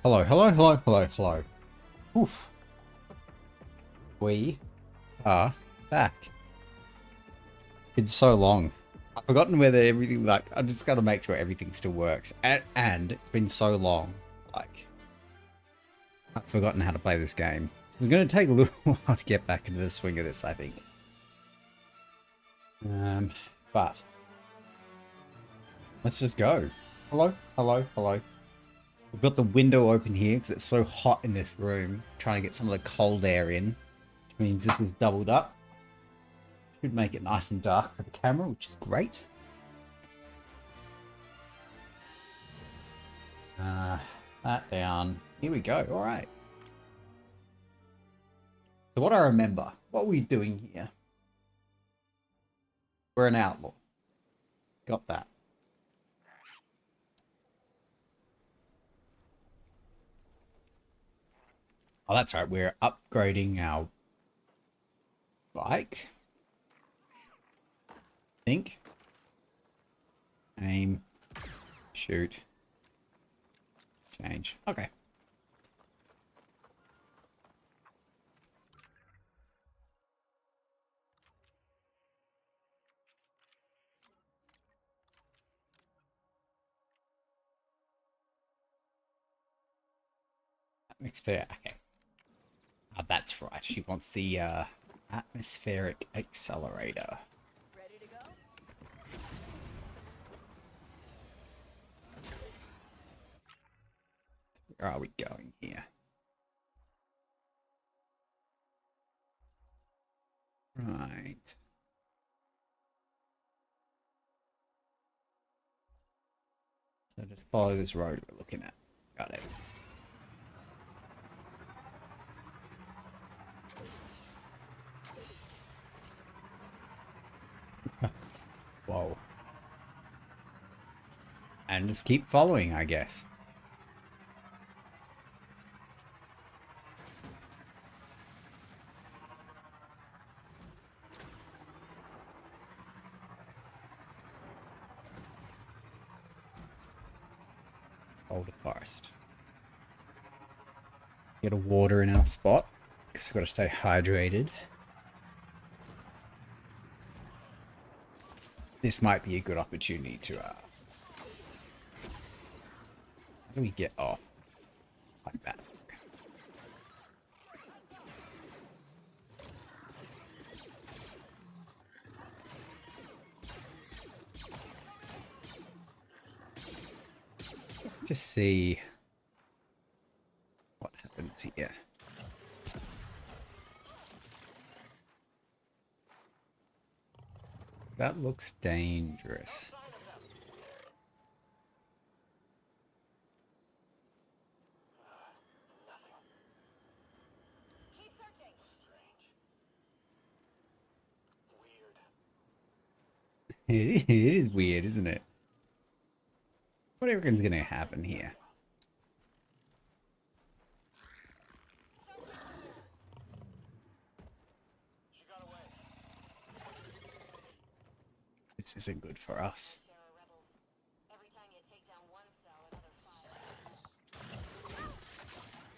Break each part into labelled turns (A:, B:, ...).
A: Hello, hello, hello, hello, hello. Oof. We are back. It's so long. I've forgotten whether everything, like, I just gotta make sure everything still works. And it's been so long. Like, I've forgotten how to play this game. So it's gonna take a little while to get back into the swing of this, I think. But let's just go. Hello, hello, hello. We've got the window open here because it's so hot in this room. Trying to get some of the cold air in, which means this is doubled up. Should make it nice and dark for the camera, which is great. That down. Here we go. All right. So what I remember, what were we doing here? We're an outlaw. Got that. Oh, that's right. We're upgrading our bike. I think. Aim. Shoot. Change. Okay. Atmosphere. Okay. That's right. She wants the atmospheric accelerator.
B: Ready to go?
A: Where are we going here? Right. So just follow this road we're looking at. Got it. Whoa. And just keep following, I guess. Boulder Forest. Get a water in our spot because we've got to stay hydrated. This might be a good opportunity to how do we get off like that? Let's just see what happens here. That looks dangerous.
B: Keep searching.
A: It is weird, isn't it? What do you reckon's gonna happen here?
B: She got away.
A: This isn't good for us.
B: Terror rebels. Every time you take down one cell, another fire.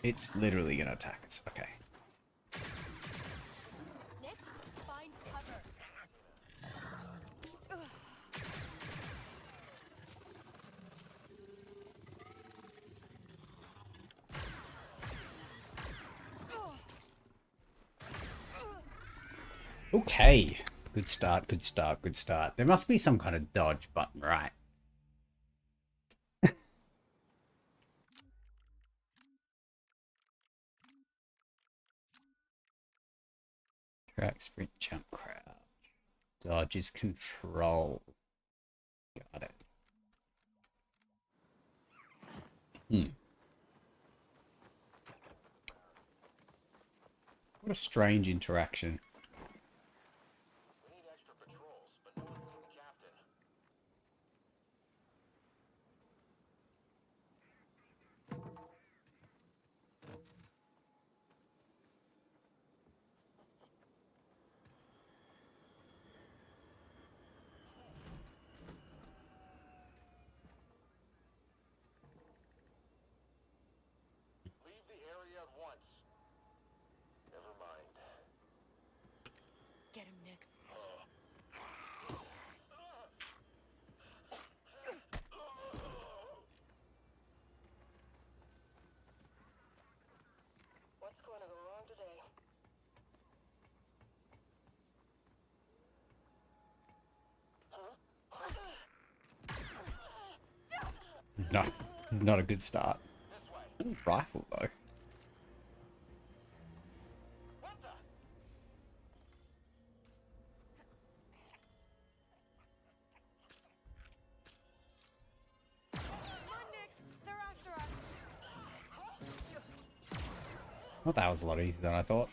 A: It's literally gonna attack us. Okay.
B: Next, find cover.
A: Okay. Good start, good start, good start. There must be some kind of dodge button, right? Track, sprint, jump, crouch. Dodge is control. Got it. What a strange interaction.
B: We need extra patrols, but no one's seen the captain.
A: No, not a good start. Ooh, rifle though. Well, that was a lot easier than I thought.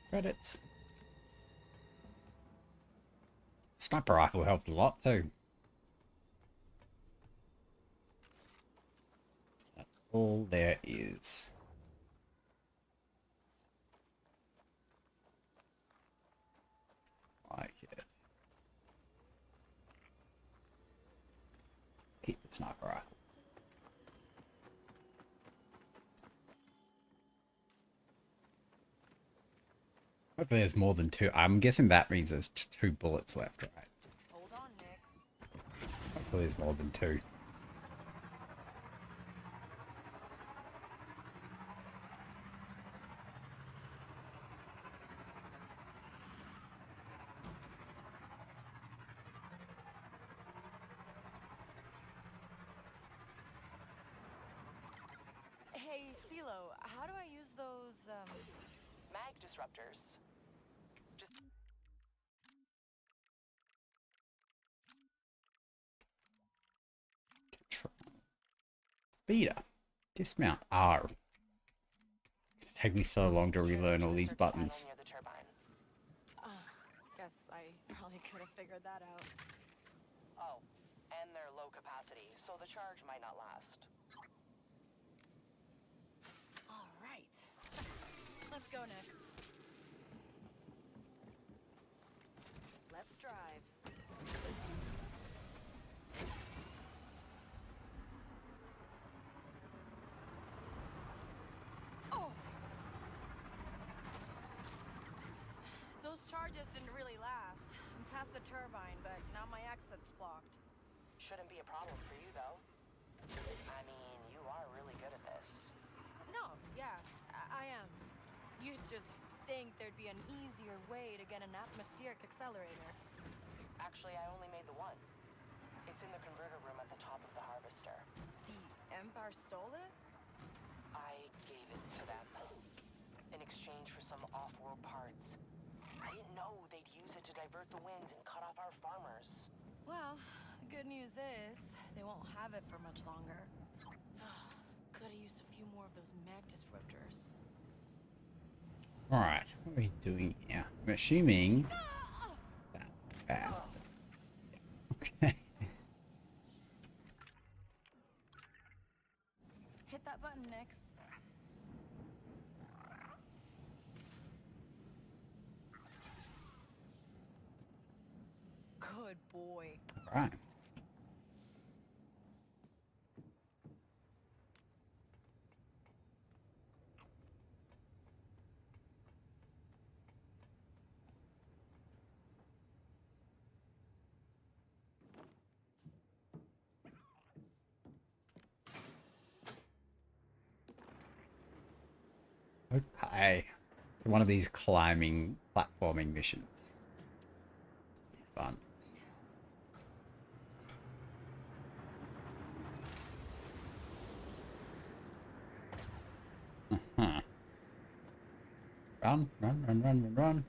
A: Credits. Sniper rifle helped a lot too. That's all there is. Like it. Keep the sniper rifle. Hopefully there's more than two. I'm guessing that means there's two bullets left, right?
B: Hold on, Nix.
A: Hopefully there's more than two.
B: Hey, CeeLo, how do I use those,
C: Mag disruptors. Just
A: Speed up. Dismount R. Take me so long to relearn all these buttons.
C: near the turbine.
B: guess I probably could have figured that out.
C: Oh, and they're low capacity, so the charge might not last.
B: All right. Let's go, Nix. Let's drive. Oh! Those charges didn't really last. I'm past the turbine, but now my exit's blocked.
C: Shouldn't be a problem for you, though. I mean, you are really good at this.
B: No, yeah, I am. You just think there'd be an easier way to get an atmospheric accelerator.
C: Actually, I only made the one. It's in the converter room at the top of the harvester.
B: The Empire stole it?
C: I gave it to them in exchange for some off-world parts. I didn't know they'd use it to divert the winds and cut off our farmers.
B: Well, the good news is they won't have it for much longer. Could have used a few more of those mag disruptors.
A: Alright, what are we doing here? I'm assuming that's bad. Okay.
B: Hit that button, Nix. Good boy.
A: Alright. Okay. It's one of these climbing, platforming missions. Fun. Uh-huh. Run, run, run, run, run, run.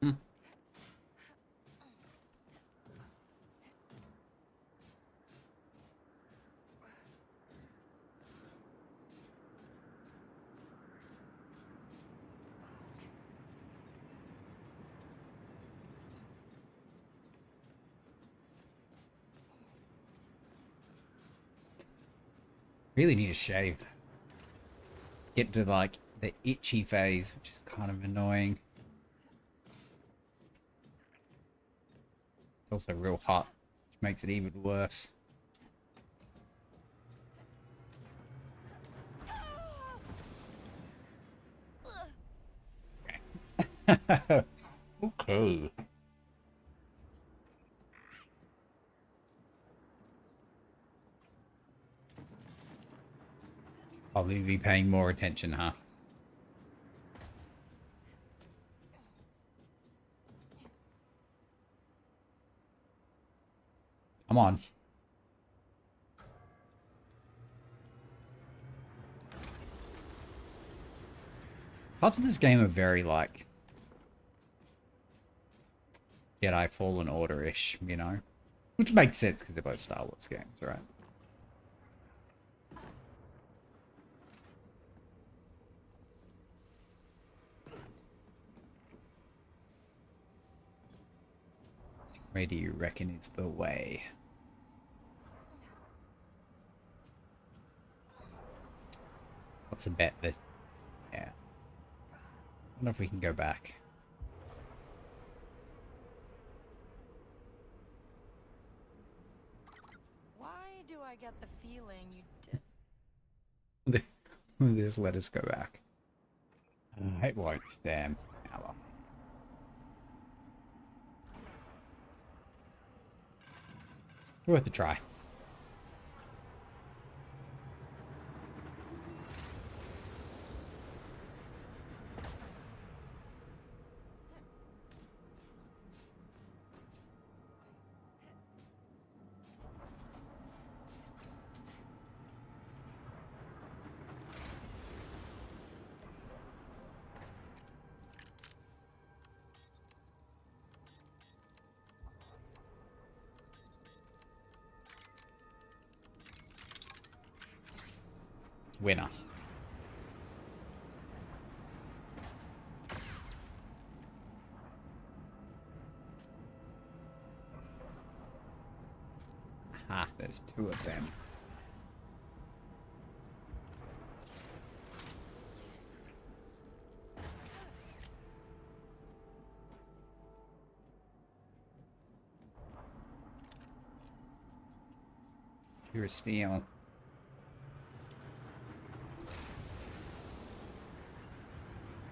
A: Hmm. Really need a shave. Get to like the itchy phase, which is kind of annoying. It's also real hot, which makes it even worse. Okay. Probably be paying more attention, huh? Come on. Parts of this game are very, like, Jedi Fallen Order-ish, you know? Which makes sense, because they're both Star Wars games, right? Where do you reckon is the way? What's a bet that... Yeah. I wonder if we can go back.
B: Why do I get the feeling you did?
A: Just let us go back. It won't. Damn. Oh well. Worth a try. Winner. Ah, there's two of them. Pure steel.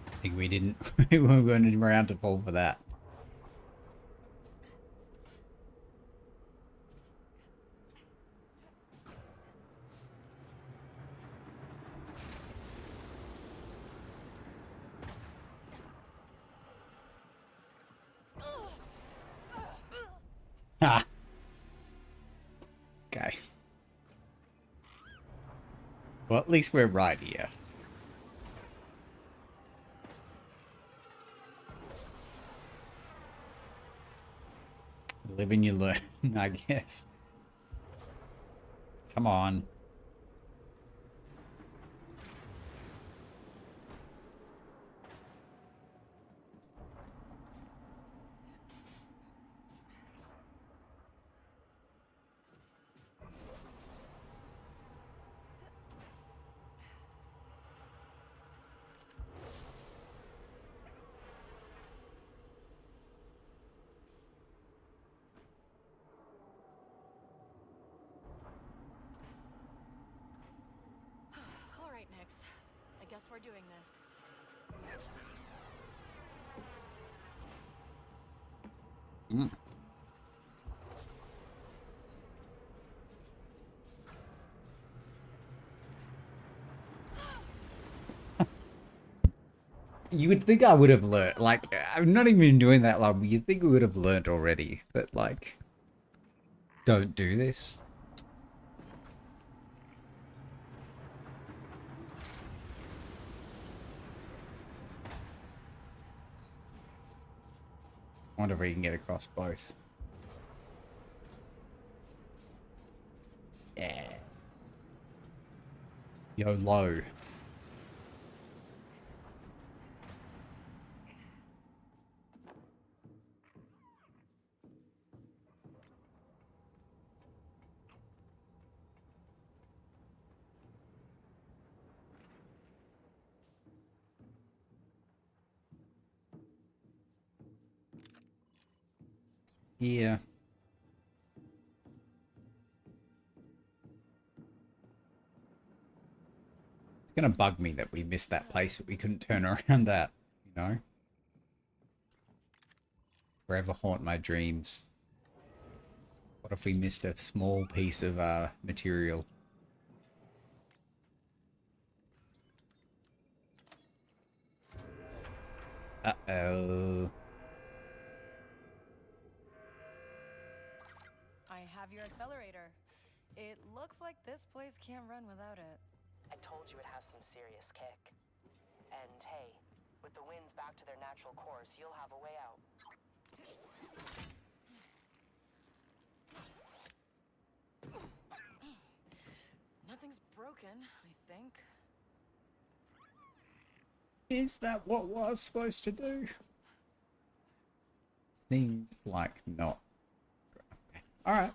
A: I think we didn't. We weren't around to fall for that. Ha! Okay. Well, at least we're right here. Live and you learn, I guess. Come on.
B: All right, Nix. I guess we're doing this.
A: Mm. You would think I would have learnt. Like, I'm not even doing that long, but you'd think we would have learnt already. But, like, don't do this. I wonder if we can get across both. Yeah. YOLO. Yeah. It's gonna bug me that we missed that place that we couldn't turn around at, you know? forever haunt my dreams. What if we missed a small piece of material? Uh-oh.
B: I have your accelerator. It looks like this place can't run without it.
C: I told you it has some serious kick. And hey, with the winds back to their natural course, you'll have a way out.
B: Nothing's broken, I think.
A: Is that what I was supposed to do? Seems like not. Okay. Alright.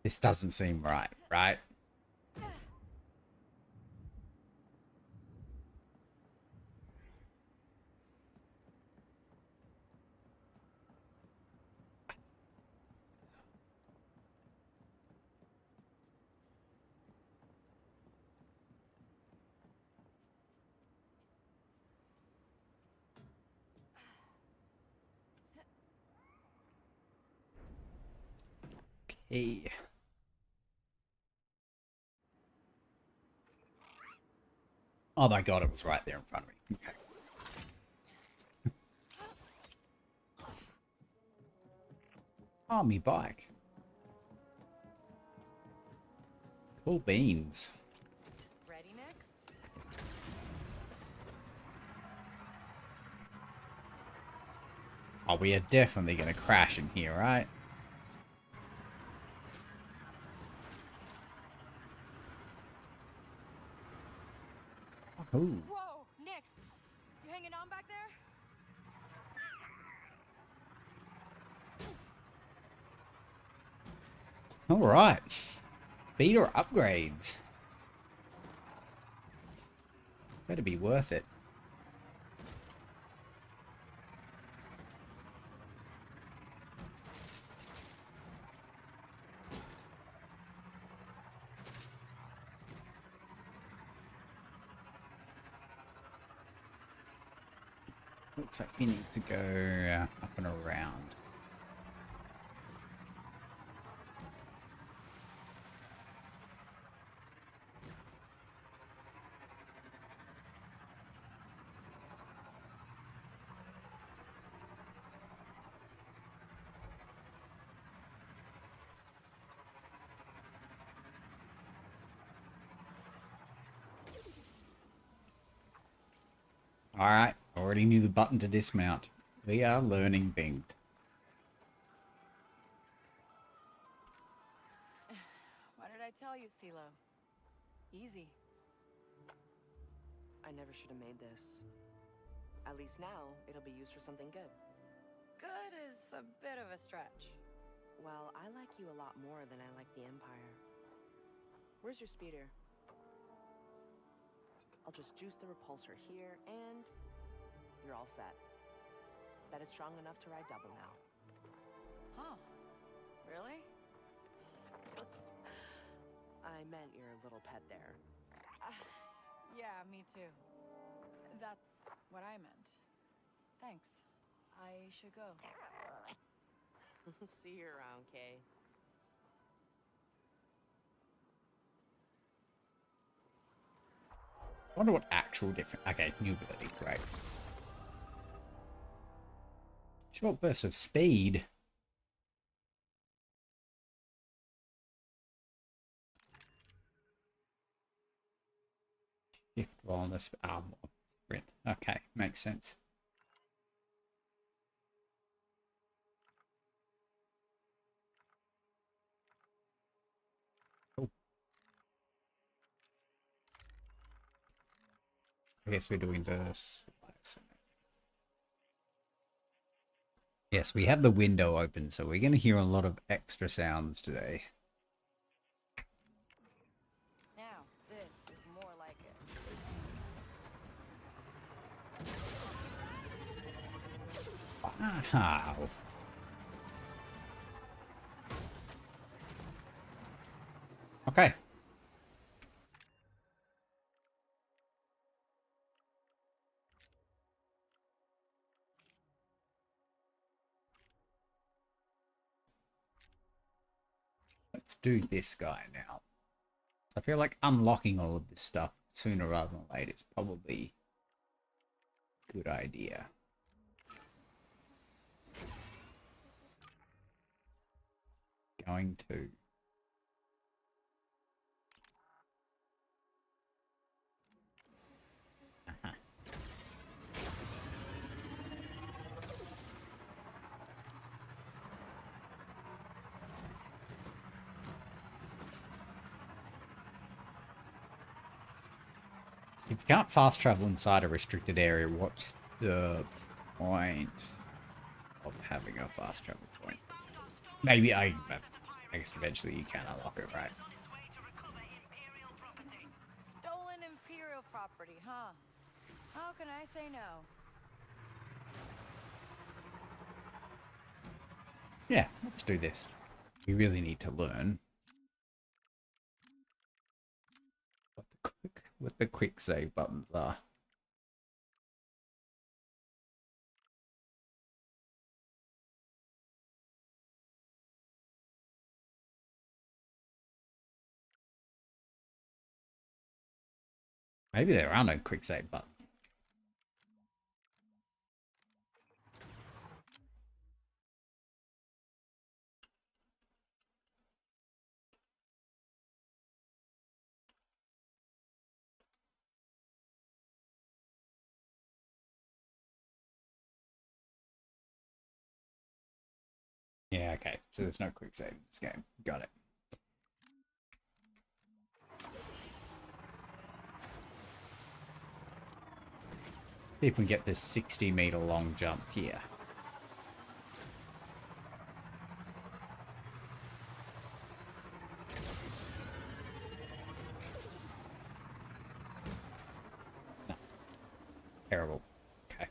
A: This doesn't seem right, right? Okay. Oh my god, it was right there in front of me. Okay. Oh, me bike. Cool beans.
B: Ready, Nix?
A: Oh, we are definitely going to crash in here, right? Ooh.
B: Whoa, Nix! You hanging on back there?
A: Alright. Speed or upgrades? Better be worth it. Looks like we need to go up and around. Alright, already knew the button to dismount. We are learning things.
B: What did I tell you, CeeLo? Easy.
C: I never should have made this. At least now, it'll be used for something good.
B: Good is a bit of a stretch.
C: Well, I like you a lot more than I like the Empire. Where's your speeder? I'll just juice the repulsor here, and you're all set. Bet it's strong enough to ride double now.
B: Huh. Really?
C: I meant your little pet there.
B: Yeah, me too. That's what I meant. Thanks. I should go.
C: See you around, Kay.
A: I wonder what actual different... Okay, new ability, great. Short burst of speed. Shift while on the sprint. Okay, makes sense. Cool. I guess we're doing this. Yes, we have the window open, so we're going to hear a lot of extra sounds today.
B: Now, this is more like it.
A: Wow. Okay. Let's do this guy now. I feel like unlocking all of this stuff sooner rather than later is probably a good idea. Going to. Uh-huh. If you can't fast travel inside a restricted area, what's the point of having a fast travel point? Maybe I guess eventually you can unlock it, right?
B: Stolen Imperial property, huh? How can I say no?
A: Yeah, let's do this. We really need to learn what the quick save buttons are. Maybe there are no quick save buttons. Yeah, okay. So there's no quick save in this game. Got it. See if we get this 60-meter long jump here. No. Terrible. Okay.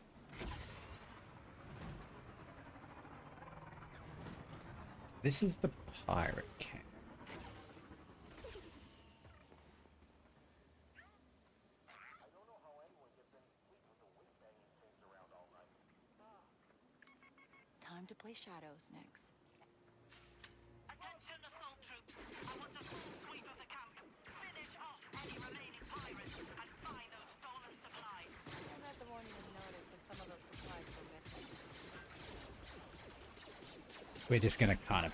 A: This is the pirate camp.
B: Time to play shadows next.
C: Attention assault troops. I want a full sweep of the camp. Finish off any remaining pirates and find those stolen supplies.
B: I bet they won't even notice if some of those supplies go missing.
A: We're just going to kind of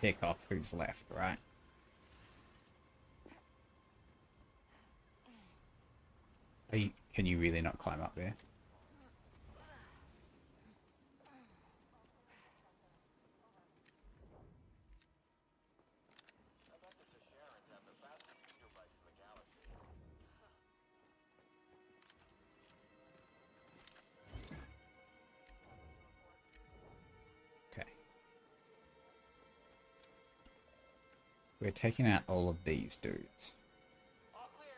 A: pick off who's left, right? Can you really not climb up there? Okay. We're taking out all of these dudes.
C: All clear.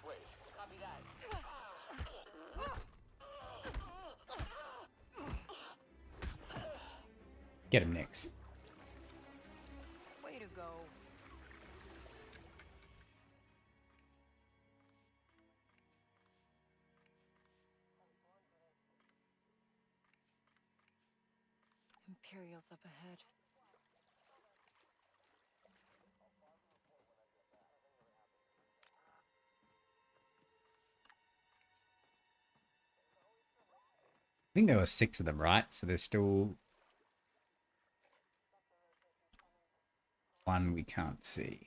C: Wait, copy that.
A: Get him, Nix.
B: Way to go. Imperial's up ahead.
A: I think there were 6 of them, right? So there's still one we can't see.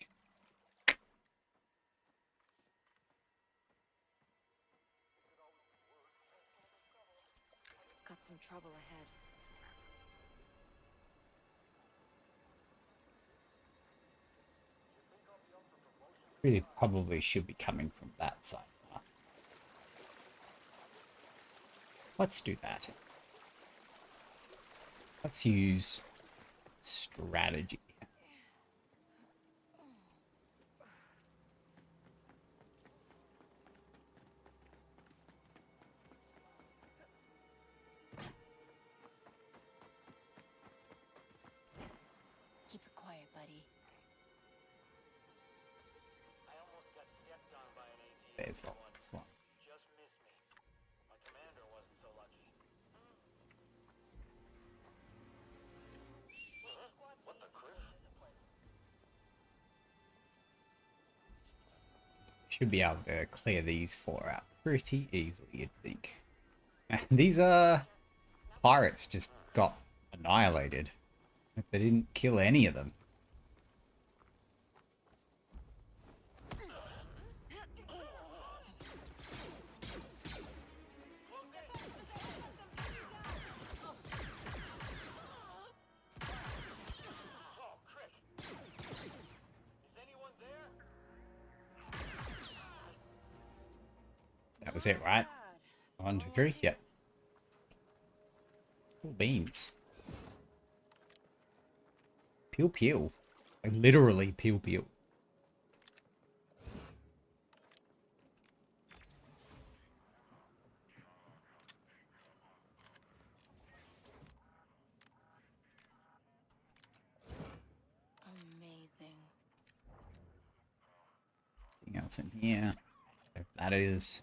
B: Got some trouble ahead.
A: Really probably should be coming from that side. Huh? Let's do that. Let's use strategy.
B: Keep it quiet, buddy.
C: I almost got stepped on by an AT.
A: There's the one.
C: Just missed me.
A: Should be able to clear these 4 out pretty easily, you'd think. And these pirates just got annihilated. They didn't kill any of them. That was it, right? 1, 2, 3. Yep. Cool beans. Pew pew. Like literally pew pew.
B: Amazing.
A: Anything else in here? There that is.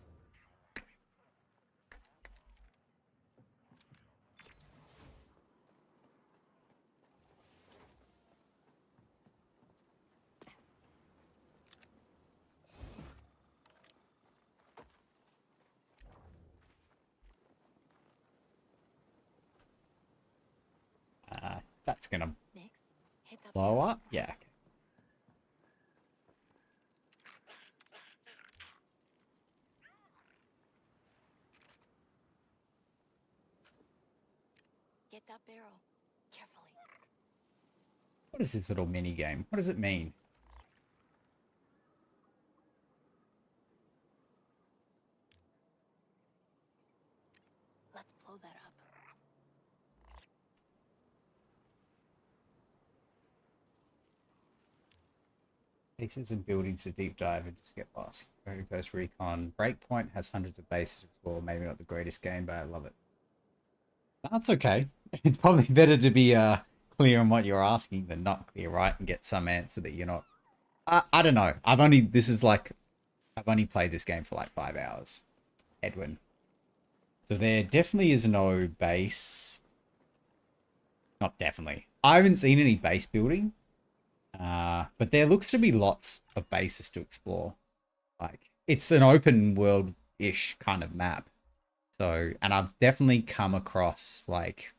A: That's gonna
B: Next, hit that
A: blow up? Yeah. Okay.
B: Get that barrel. Carefully.
A: What is this little mini game? What does it mean?
B: Let's blow that up.
A: Pieces and buildings to deep dive and just get lost. Very Ghost Recon. Breakpoint has hundreds of bases to explore. Maybe not the greatest game, but I love it. That's okay. It's probably better to be clear on what you're asking than not clear, right? And get some answer that you're not. I don't know. I've only played this game for like 5 hours. Edwin. So there definitely is no base. Not definitely. I haven't seen any base building. But there looks to be lots of bases to explore. Like, it's an open world-ish kind of map. So, and I've definitely come across, like,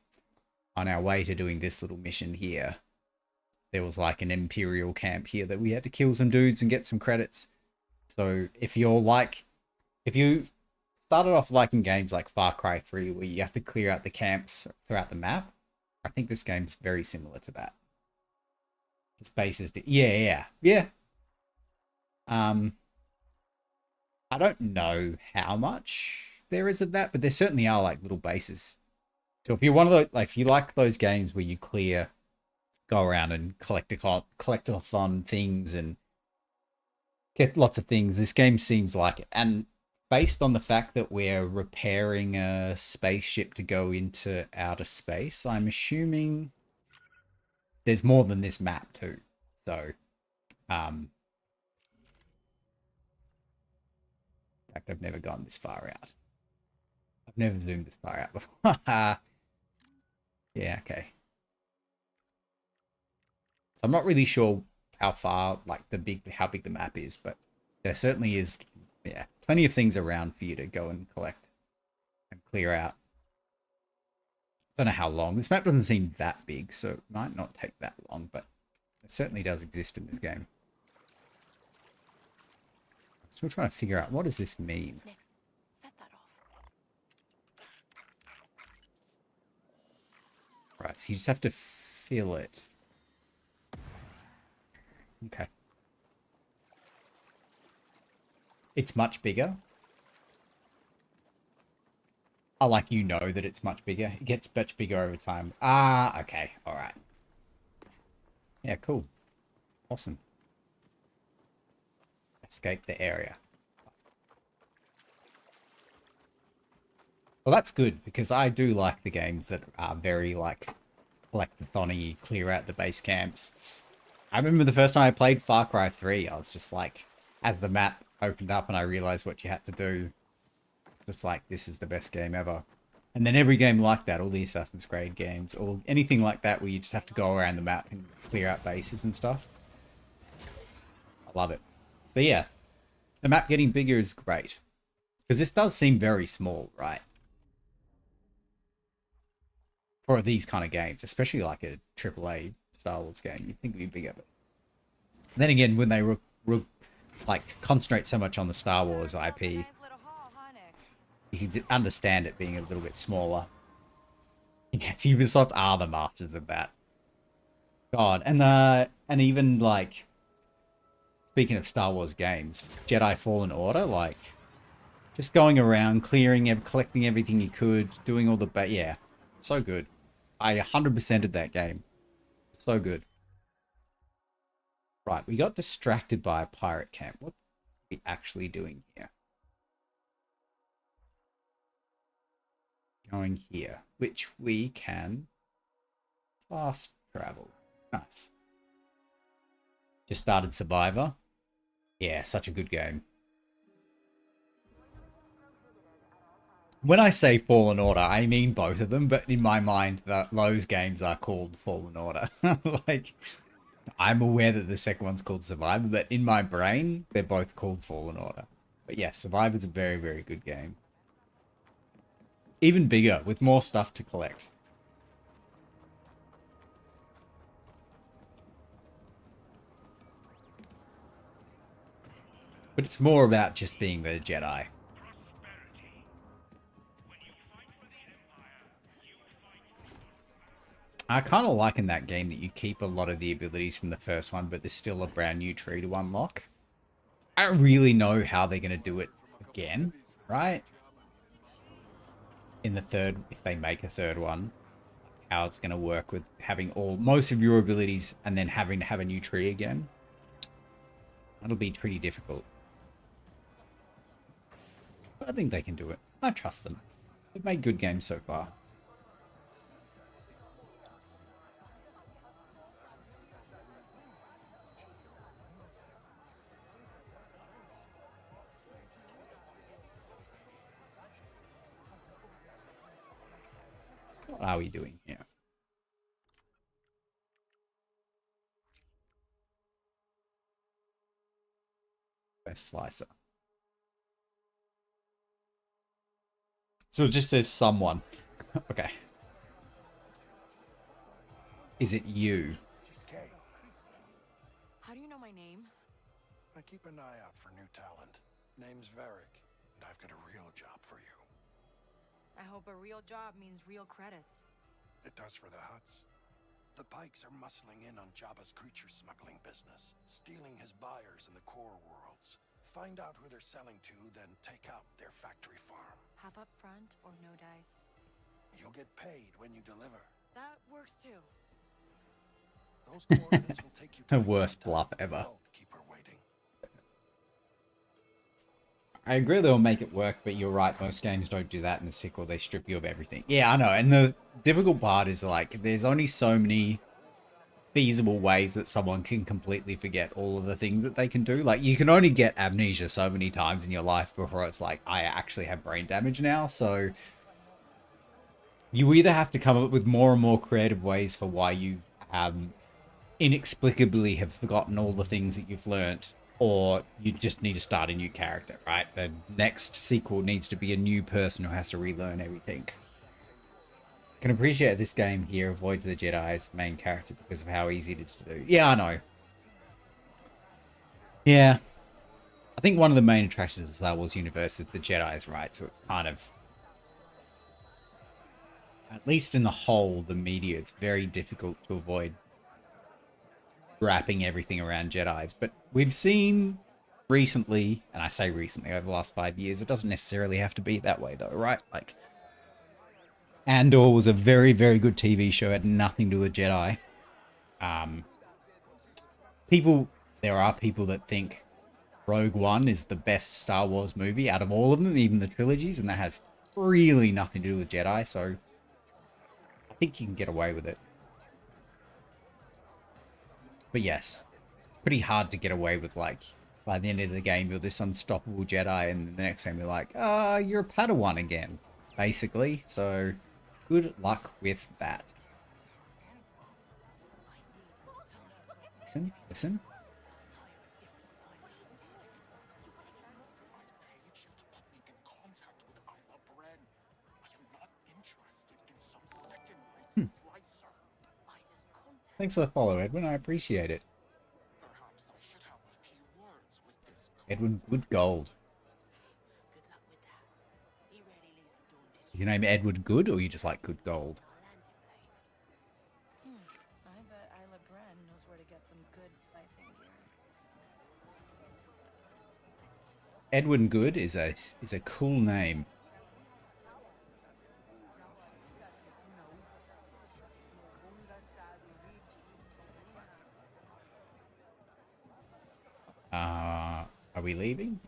A: on our way to doing this little mission here, there was like an Imperial camp here that we had to kill some dudes and get some credits. So if you started off liking games like Far Cry 3 where you have to clear out the camps throughout the map, I think this game's very similar to that. The spaces to yeah. I don't know how much there is of that, but there certainly are like little bases. So if you're one of those, like if you like those games where you go around and collectathon things and get lots of things, this game seems like it. And based on the fact that we're repairing a spaceship to go into outer space, I'm assuming there's more than this map too. So, in fact, I've never gone this far out. I've never zoomed this far out before. Yeah, okay. So I'm not really sure how far, like how big the map is, but there certainly is, yeah, plenty of things around for you to go and collect and clear out. Don't know how long. This map doesn't seem that big, so it might not take that long, but it certainly does exist in this game. I'm still trying to figure out, what does this mean?
B: Next, set that off.
A: Right, so you just have to fill it. Okay. It's much bigger. I like, you know that it's much bigger. It gets much bigger over time. Ah, okay. All right. Yeah, cool. Awesome. Escape the area. Well, that's good, because I do like the games that are very, like, collectathon-y, clear out the base camps. I remember the first time I played Far Cry 3, I was just like, as the map opened up and I realized what you had to do, it's just like, this is the best game ever. And then every game like that, all the Assassin's Creed games, or anything like that where you just have to go around the map and clear out bases and stuff. I love it. So yeah, The map getting bigger is great. Because this does seem very small, right? For these kind of games, especially like a AAA Star Wars game, you'd think it'd be bigger. But then again, when they like concentrate so much on the Star Wars IP, you can understand it being a little bit smaller. Yes, Ubisoft are the masters of that. God, and even like speaking of Star Wars games, Jedi Fallen Order, like just going around clearing, collecting everything you could, doing all the yeah, so good. I 100%ed that game. So good. Right, we got distracted by a pirate camp. What are we actually doing here? Going here, which we can fast travel. Nice. Just started Survivor. Yeah, such a good game. When I say Fallen Order, I mean both of them, but in my mind, those games are called Fallen Order. Like, I'm aware that the second one's called Survivor, but in my brain, they're both called Fallen Order. But yes, Survivor's a very, very good game. Even bigger, with more stuff to collect. But it's more about just being the Jedi. I kind of like in that game that you keep a lot of the abilities from the first one, but there's still a brand new tree to unlock. I don't really know how they're going to do it again, right? In the third, if they make a third one, how it's going to work with having most of your abilities and then having to have a new tree again. That'll be pretty difficult. But I think they can do it. I trust them. They've made good games so far. What are we doing here? Best slicer. So it just says someone. Okay. Is it you?
D: Okay.
B: How do you know my name?
D: I keep an eye out for new talent. Name's Varric, and I've got a real job for you.
B: I hope a real job means real credits.
D: It does for the Hutts. The Pikes are muscling in on Jabba's creature smuggling business, stealing his buyers in the core worlds. Find out who they're selling to, then take out their factory farm.
B: Half up front or no dice?
D: You'll get paid when you deliver.
B: That works too.
D: Those coordinates will take you to
A: The
D: the
A: worst
D: capital.
A: bluff ever.
D: Don't keep her waiting.
A: I agree they'll make it work, but you're right, most games don't do that in the sequel. They strip you of everything. Yeah, I know. And the difficult part is like there's only so many feasible ways that someone can completely forget all of the things that they can do. Like you can only get amnesia so many times in your life before it's like, I actually have brain damage now. So you either have to come up with more and more creative ways for why you inexplicably have forgotten all the things that you've learnt, or you just need to start a new character, right? The next sequel needs to be a new person who has to relearn everything. I can appreciate this game here avoids the Jedi as main character because of how easy it is to do. Yeah, I know. Yeah. I think one of the main attractions of the Star Wars universe is the Jedi's, right? So it's kind of, at least in the whole, the media, it's very difficult to avoid wrapping everything around Jedi's. But we've seen recently, and I say recently, over the last 5 years, it doesn't necessarily have to be that way though, right? Like, Andor was a very, very good TV show, had nothing to do with Jedi. There are people that think Rogue One is the best Star Wars movie out of all of them, even the trilogies, and that has really nothing to do with Jedi, so I think you can get away with it. But yes, it's pretty hard to get away with, like, by the end of the game, you're this unstoppable Jedi, and the next time you're like, you're a Padawan again, basically. So, good luck with that. Listen, listen. Thanks for the follow, Edwin. I appreciate it.
E: Perhaps I should have a few words with this
A: Edwin Good Gold.
F: Good luck with that. He rarely leaves the Dawn District.
A: Is your name Edward Good, or you just like Good Gold?
B: I bet Isla Bren knows where to get some good slicing gear.
A: Edwin Good is a cool name. Are we leaving?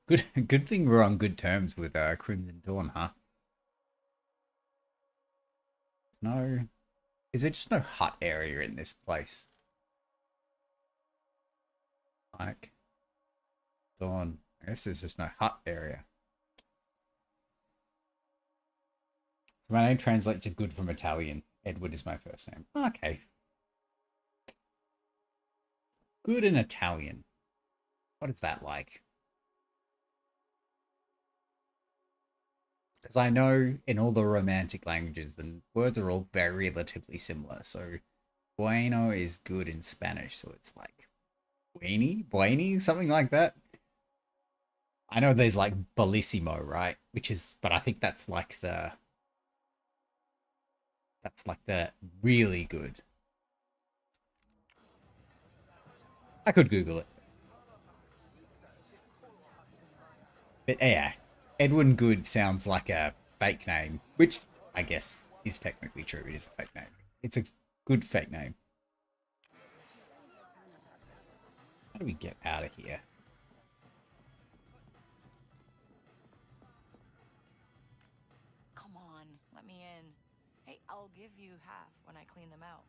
A: Good thing we're on good terms with Crimson Dawn, huh? Is there just no hut area in this place? Like, Dawn. I guess there's just no hut area. My name translates to good from Italian. Edward is my first name. Okay. Good in Italian. What is that like? Because I know in all the romantic languages, the words are all very relatively similar. So, bueno is good in Spanish. So it's like, bueni, something like that. I know there's like bellissimo, right? But I think that's like the really good. I could Google it. But yeah, Edwin Good sounds like a fake name, which I guess is technically true. It is a fake name. It's a good fake name. How do we get out of here?
B: Come on, let me in. Hey, I'll give you half when I clean them out.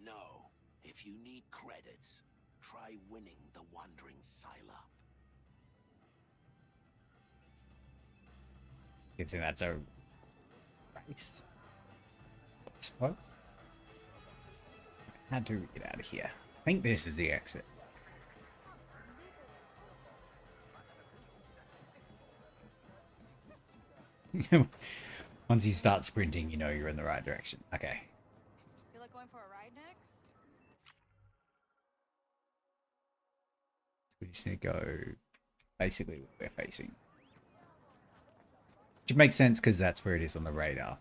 G: No. If you need credits, try winning the Wandering Psylop.
A: You'd say that's a race. I suppose. How do we get out of here? I think this is the exit. Once you start sprinting, you know you're in the right direction. Okay.
B: Feel like going for a ride next?
A: We just need to go basically where we're facing. Which makes sense because that's where it is on the radar.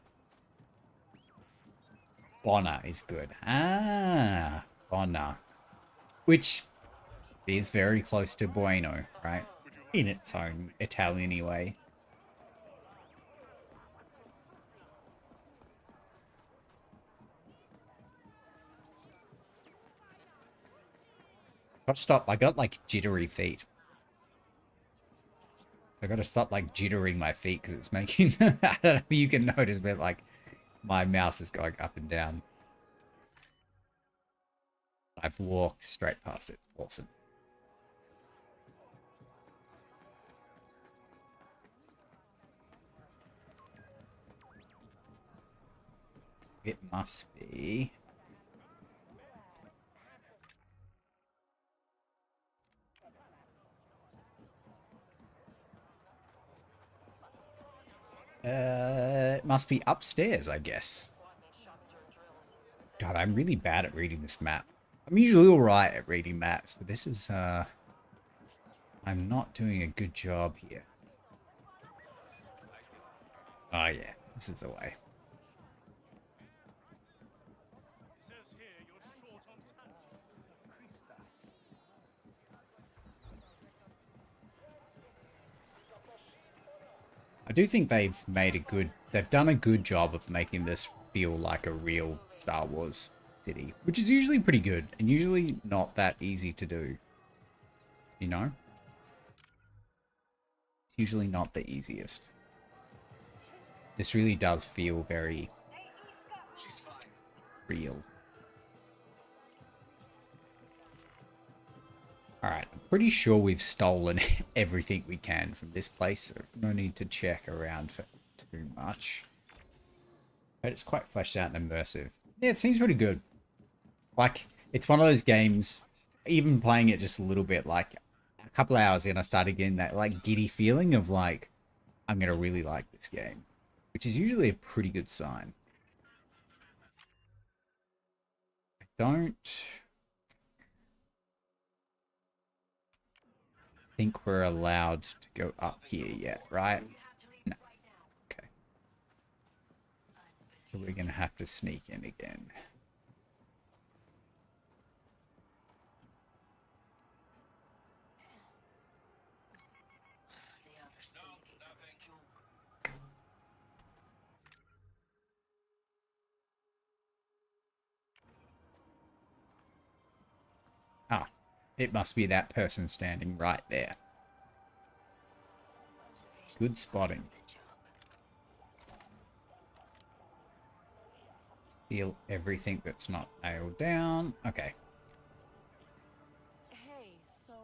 A: Bonner is good. Ah, Bonner. Which is very close to Bueno, right? In its own Italian-y way. Gotta stop. I got like jittery feet. So I gotta stop like jittering my feet because it's making I don't know if you can notice, but like my mouse is going up and down. I've walked straight past it. Awesome. It must be. It must be upstairs, I guess. God, I'm really bad at reading this map. I'm usually alright at reading maps, but this is, I'm not doing a good job here. Oh yeah, this is the way. I do think they've done a good job of making this feel like a real Star Wars city, which is usually pretty good and usually not that easy to do. You know? It's usually not the easiest. This really does feel very real. Alright, I'm pretty sure we've stolen everything we can from this place, so no need to check around for too much. But it's quite fleshed out and immersive. Yeah, it seems pretty good. Like, it's one of those games even playing it just a little bit, like a couple hours in, I started getting that like giddy feeling of like, I'm going to really like this game, which is usually a pretty good sign. I don't think we're allowed to go up here yet, right? No. Okay. So we're going to have to sneak in again. Ah, it must be that person standing right there. Good spotting. Steal everything that's not nailed down. Okay.
B: Hey, so,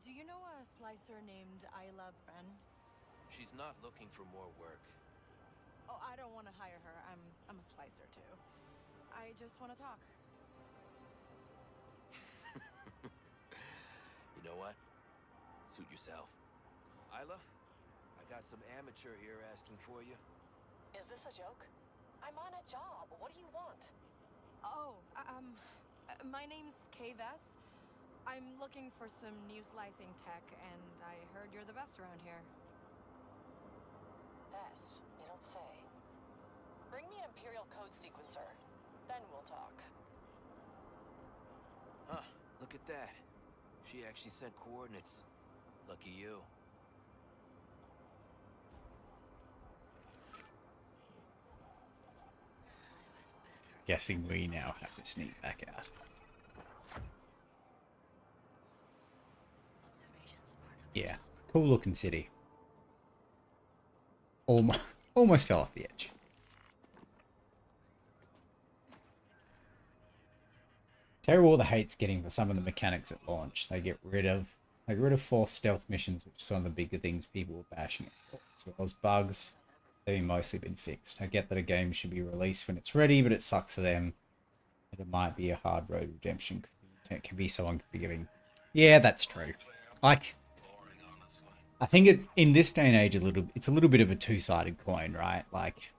B: do you know a slicer named Isla Bren?
H: She's not looking for more work.
B: Oh, I don't want to hire her. I'm a slicer too. I just want to talk.
H: You know what? Suit yourself. Isla, I got some amateur here asking for you.
C: Is this a joke? I'm on a job. What do you want?
B: Oh, my name's Kay Vess. I'm looking for some new slicing tech, and I heard you're the best around here.
C: Bess, you don't say. Bring me an Imperial Code sequencer. Then we'll talk.
H: Huh, look at that. She actually sent coordinates. Lucky you.
A: Guessing we now have to sneak back out. Yeah, cool looking city. Almost fell off the edge. Terrible all the hate's getting for some of the mechanics at launch. They get rid of forced stealth missions, which is one of the bigger things people were bashing at, as well as bugs. They've mostly been fixed. I get that a game should be released when it's ready, but it sucks for them that it might be a hard road redemption because it can be so unforgiving. Yeah, that's true. Like, I think in this day and age, it's a little bit of a two-sided coin, right? Like,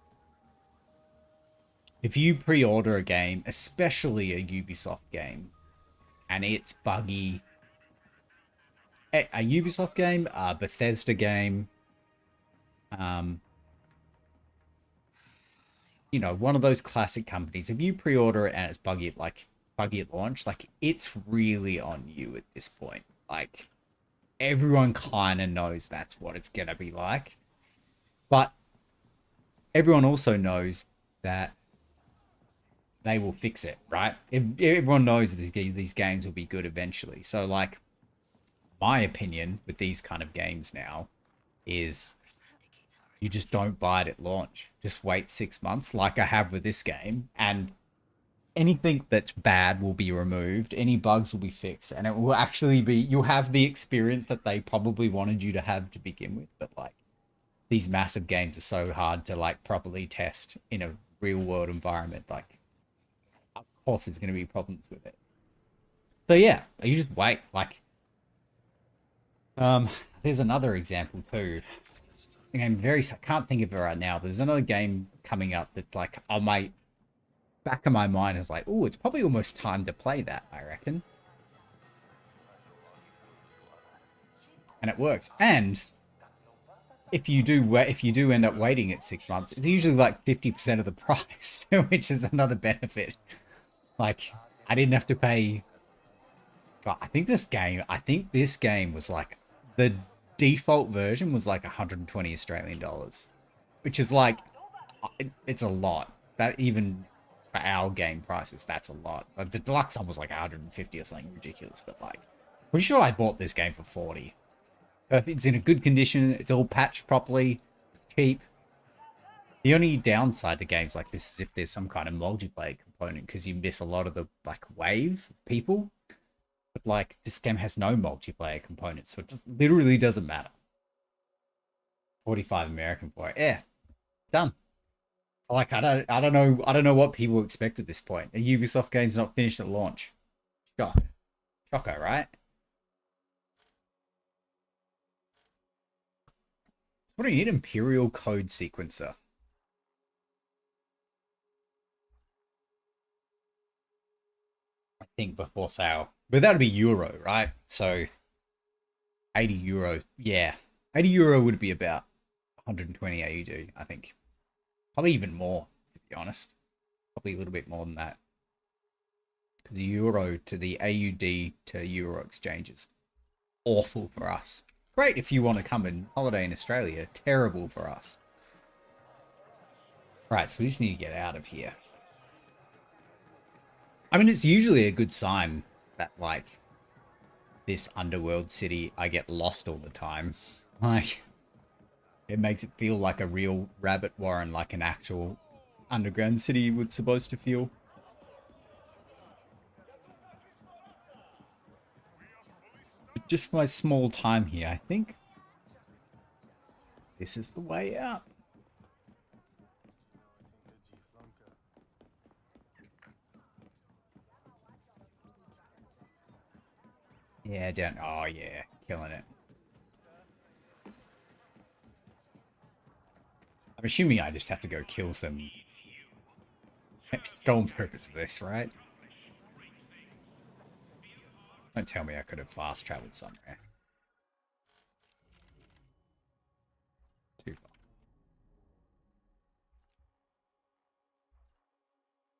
A: if you pre-order a game, especially a Ubisoft game, and it's buggy, a Ubisoft game, a Bethesda game, you know, one of those classic companies, if you pre-order it and it's buggy at launch, like, it's really on you at this point. Like, everyone kind of knows that's what it's gonna be like, but everyone also knows that they will fix it, right? If everyone knows these games will be good eventually. So, like, my opinion with these kind of games now is you just don't buy it at launch. Just wait 6 months, like I have with this game, and anything that's bad will be removed. Any bugs will be fixed, and it will actually be, you'll have the experience that they probably wanted you to have to begin with. But like, these massive games are so hard to like properly test in a real world environment. Like, of course there's going to be problems with it. So yeah, you just wait. Like, there's another example too. I can't think of it right now, but there's another game coming up that's like on my back of my mind is like, oh, it's probably almost time to play that, I reckon. And it works. And if you do end up waiting at 6 months, it's usually like 50% of the price, which is another benefit. Like, I didn't have to pay. God, I think this game was like, the default version was like 120 Australian dollars, which is like, it's a lot. That even for our game prices, that's a lot. Like, the deluxe one was like 150 or something ridiculous, but like, pretty sure I bought this game for 40. If it's in a good condition, it's all patched properly, it's cheap. The only downside to games like this is if there's some kind of multiplayer component, because you miss a lot of the like wave of people. But like, this game has no multiplayer components, so it just literally doesn't matter. 45 American for it. Yeah, done. Like, I don't know what people expect at this point. A Ubisoft game's not finished at launch. Shock. Choco, right? What do you need? Imperial code sequencer. I think before sale. But that'd be euro, right? So 80 euro. Yeah. 80 euro would be about 120 AUD, I think. Probably even more, to be honest. Probably a little bit more than that. Because euro to the AUD to euro exchange is awful for us. Great if you want to come and holiday in Australia. Terrible for us. Right, so we just need to get out of here. I mean, it's usually a good sign that, like, this underworld city, I get lost all the time. Like, it makes it feel like a real rabbit warren, like an actual underground city would supposed to feel. But just for my small time here, I think this is the way out. Yeah, down. Oh, yeah. Killing it. I'm assuming I just have to go kill some... It's the whole purpose of this, right? Don't tell me I could have fast traveled somewhere. Too far.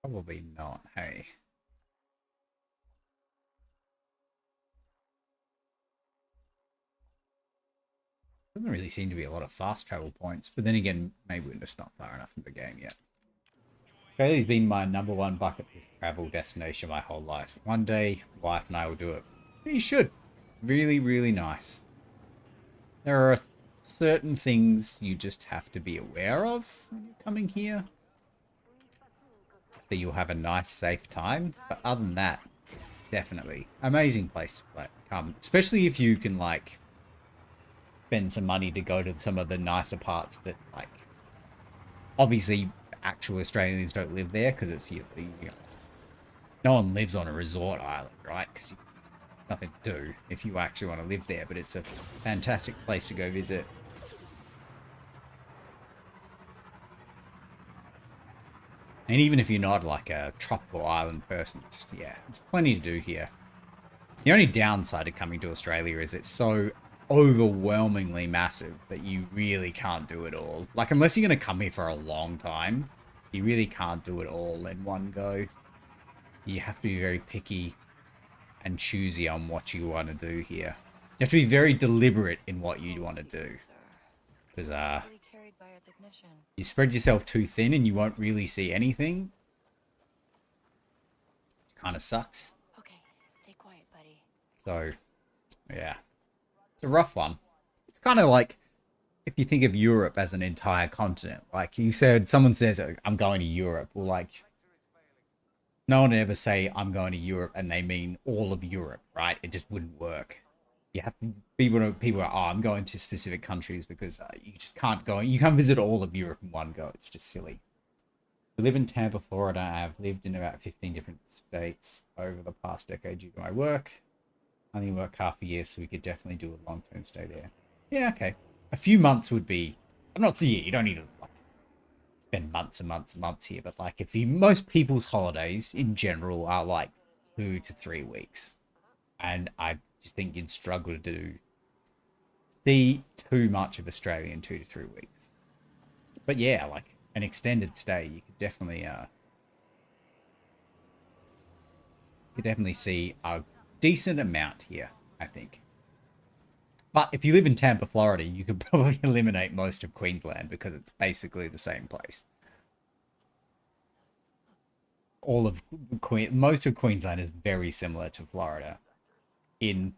A: Probably not, hey. Doesn't really seem to be a lot of fast travel points, but then again, maybe we're just not far enough in the game yet. Australia's been my #1 bucket list travel destination my whole life. One day, wife and I will do it. You should. It's really, really nice. There are certain things you just have to be aware of when you're coming here. So you'll have a nice, safe time. But other than that, definitely amazing place to come. Especially if you can, like, spend some money to go to some of the nicer parts that, like, obviously actual Australians don't live there because it's no one lives on a resort island, right? Because nothing to do if you actually want to live there, but it's a fantastic place to go visit. And even if you're not like a tropical island person, yeah, there's plenty to do here. The only downside of coming to Australia is it's so overwhelmingly massive that you really can't do it all. Like, unless you're going to come here for a long time, you really can't do it all in one go. You have to be very picky and choosy on what you want to do here. You have to be very deliberate in what you want to do. Because you spread yourself too thin and you won't really see anything. Kind of sucks.
F: Okay, stay quiet, buddy.
A: So, yeah. It's a rough one. It's kind of like if you think of Europe as an entire continent. Like you said, someone says, I'm going to Europe. Well, like, no one would ever say, I'm going to Europe, and they mean all of Europe, right? It just wouldn't work. You have to be one of people are, oh, I'm going to specific countries because you just can't go. You can't visit all of Europe in one go. It's just silly. We live in Tampa, Florida. I've lived in about 15 different states over the past decade due to my work. I only work half a year, so we could definitely do a long-term stay there. Yeah, okay. A few months would be... I'm not saying you don't need to like spend months and months and months here, but like if you... Most people's holidays in general are like 2 to 3 weeks. And I just think you'd struggle to see too much of Australia in 2 to 3 weeks. But yeah, like an extended stay, you could definitely see a decent amount here, I think. But if you live in Tampa, Florida, you could probably eliminate most of Queensland because it's basically the same place. Most of Queensland is very similar to Florida in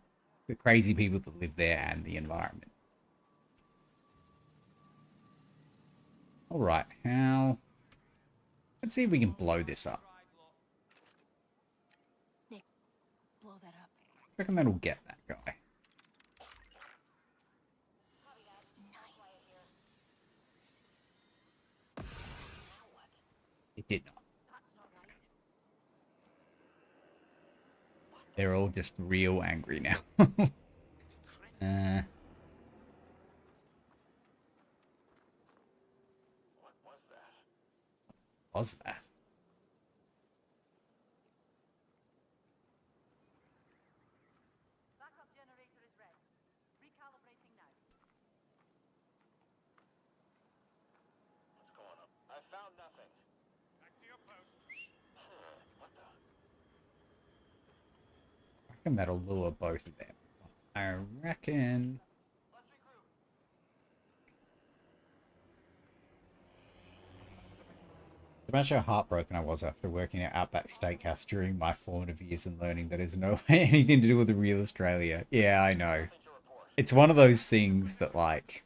A: the crazy people that live there and the environment. All right, let's see if we can blow this up.
F: Nix, blow that up.
A: I reckon that'll get that guy. It did not. They're all just real angry now. uh, what was that?
B: Backup generator is ready. Recalibrating now.
E: What's going on? I found nothing. Back to your post. What the?
A: I reckon that'll lure both of them. I reckon. Imagine how heartbroken I was after working at Outback Steakhouse during my formative years and learning that there's no anything to do with the real Australia. Yeah, I know. It's one of those things that, like,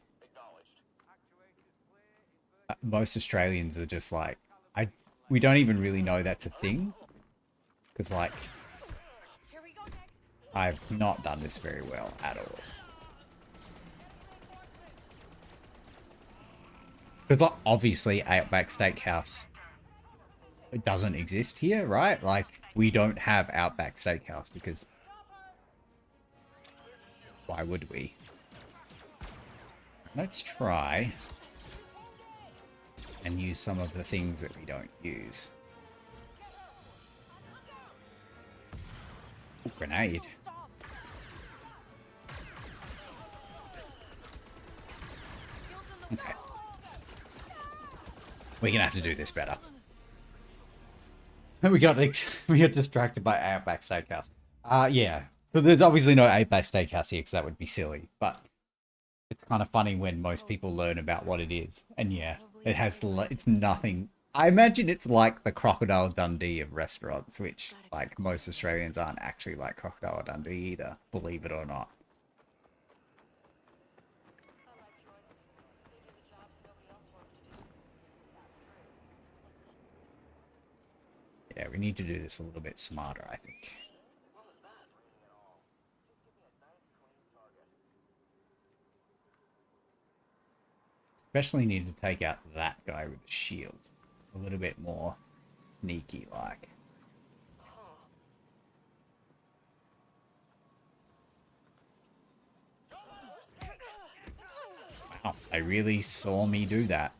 A: most Australians are just like, we don't even really know that's a thing. Because, like,
B: Here we go next.
A: I've not done this very well at all. Because, like, obviously, Outback Steakhouse, it doesn't exist here, right? Like, we don't have Outback Steakhouse because why would we? Let's try and use some of the things that we don't use. Ooh, grenade. Okay. We're gonna have to do this better. We got distracted by Outback Steakhouse. Yeah. So there's obviously no Outback Steakhouse here because that would be silly. But it's kind of funny when most people learn about what it is. And yeah, it's nothing. I imagine it's like the Crocodile Dundee of restaurants, which, like, most Australians aren't actually like Crocodile Dundee either, believe it or not. Yeah, we need to do this a little bit smarter, I think. Especially need to take out that guy with the shield. A little bit more sneaky like. Wow, they really saw me do that.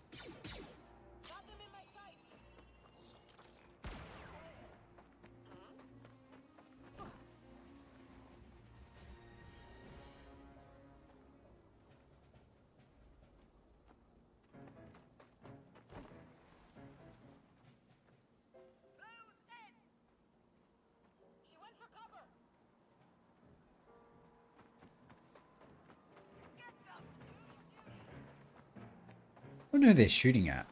A: I wonder who they're shooting at.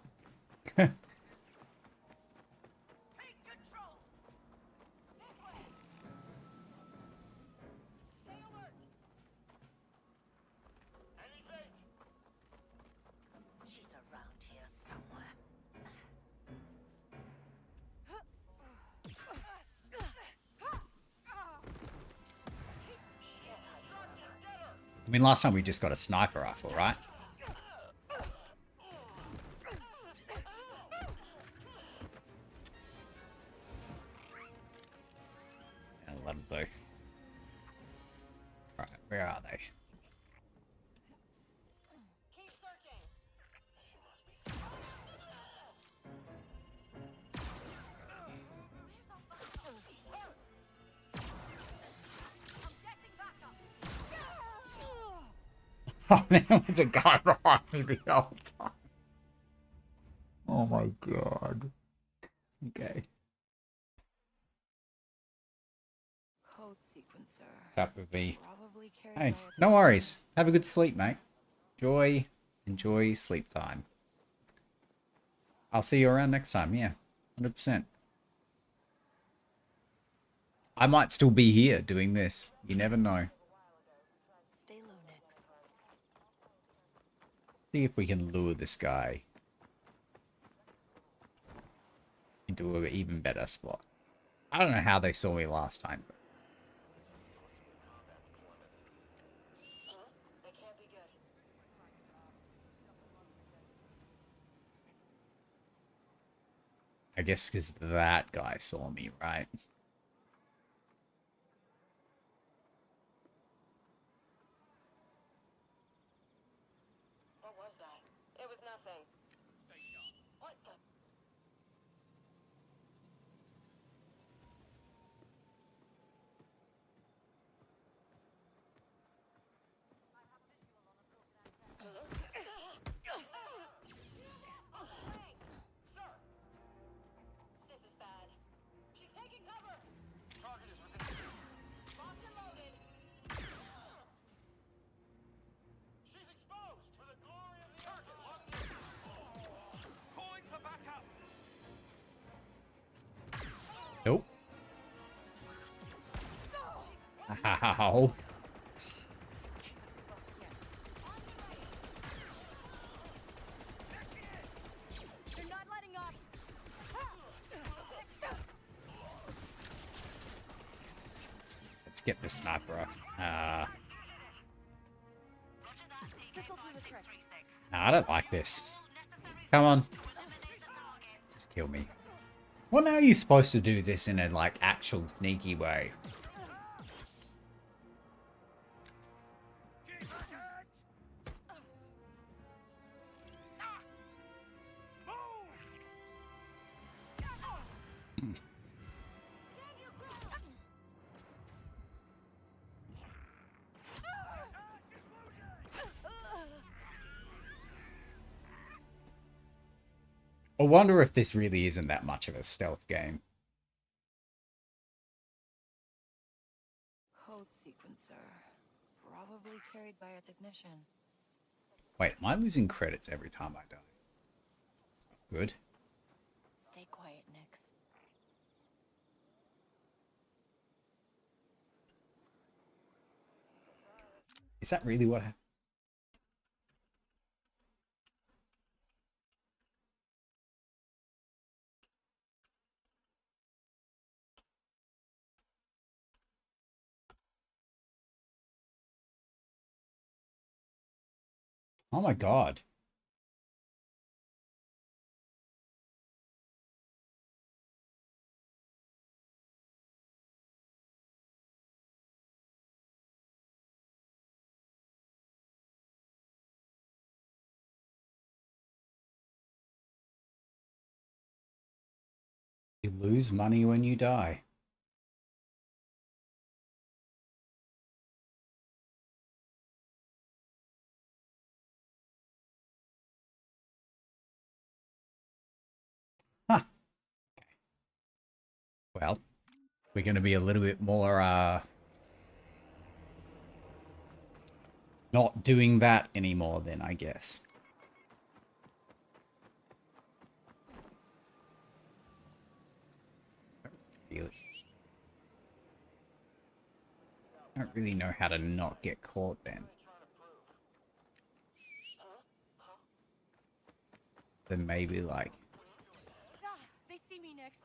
F: She's around here somewhere.
A: I mean, last time we just got a sniper rifle, right? Yeah, let them do. Right, where are they?
B: Keep searching.
A: Oh, there was a guy behind me the whole time. Oh my god. Okay.
B: Code sequencer.
A: Tap with me.
B: Probably carried
A: Hey,
B: by its
A: no
B: own-
A: worries. Have a good sleep, mate. Enjoy sleep time. I'll see you around next time. Yeah, 100%. I might still be here doing this. You never know.
B: Stay low, Nix.
A: See if we can lure this guy into an even better spot. I don't know how they saw me last time. But
B: That can't be good.
A: I guess because that guy saw me, right? Ow.
B: They're not letting up.
A: Let's get the sniper off.
B: This'll do the trick.
A: Nah, I don't like this. Come on. Just kill me. Well, now you're supposed to do this in a, like, actual sneaky way. I wonder if this really isn't that much of a stealth game.
B: Code sequencer. Probably carried by a technician.
A: Wait, am I losing credits every time I die? Good.
B: Stay quiet, Nix.
A: Is that really what happened? Oh my god. You lose money when you die. Huh. Okay. Well, we're going to be a little bit more, not doing that anymore then, I guess. I don't really know how to not get caught then. Then maybe like...
B: They see me, Nix.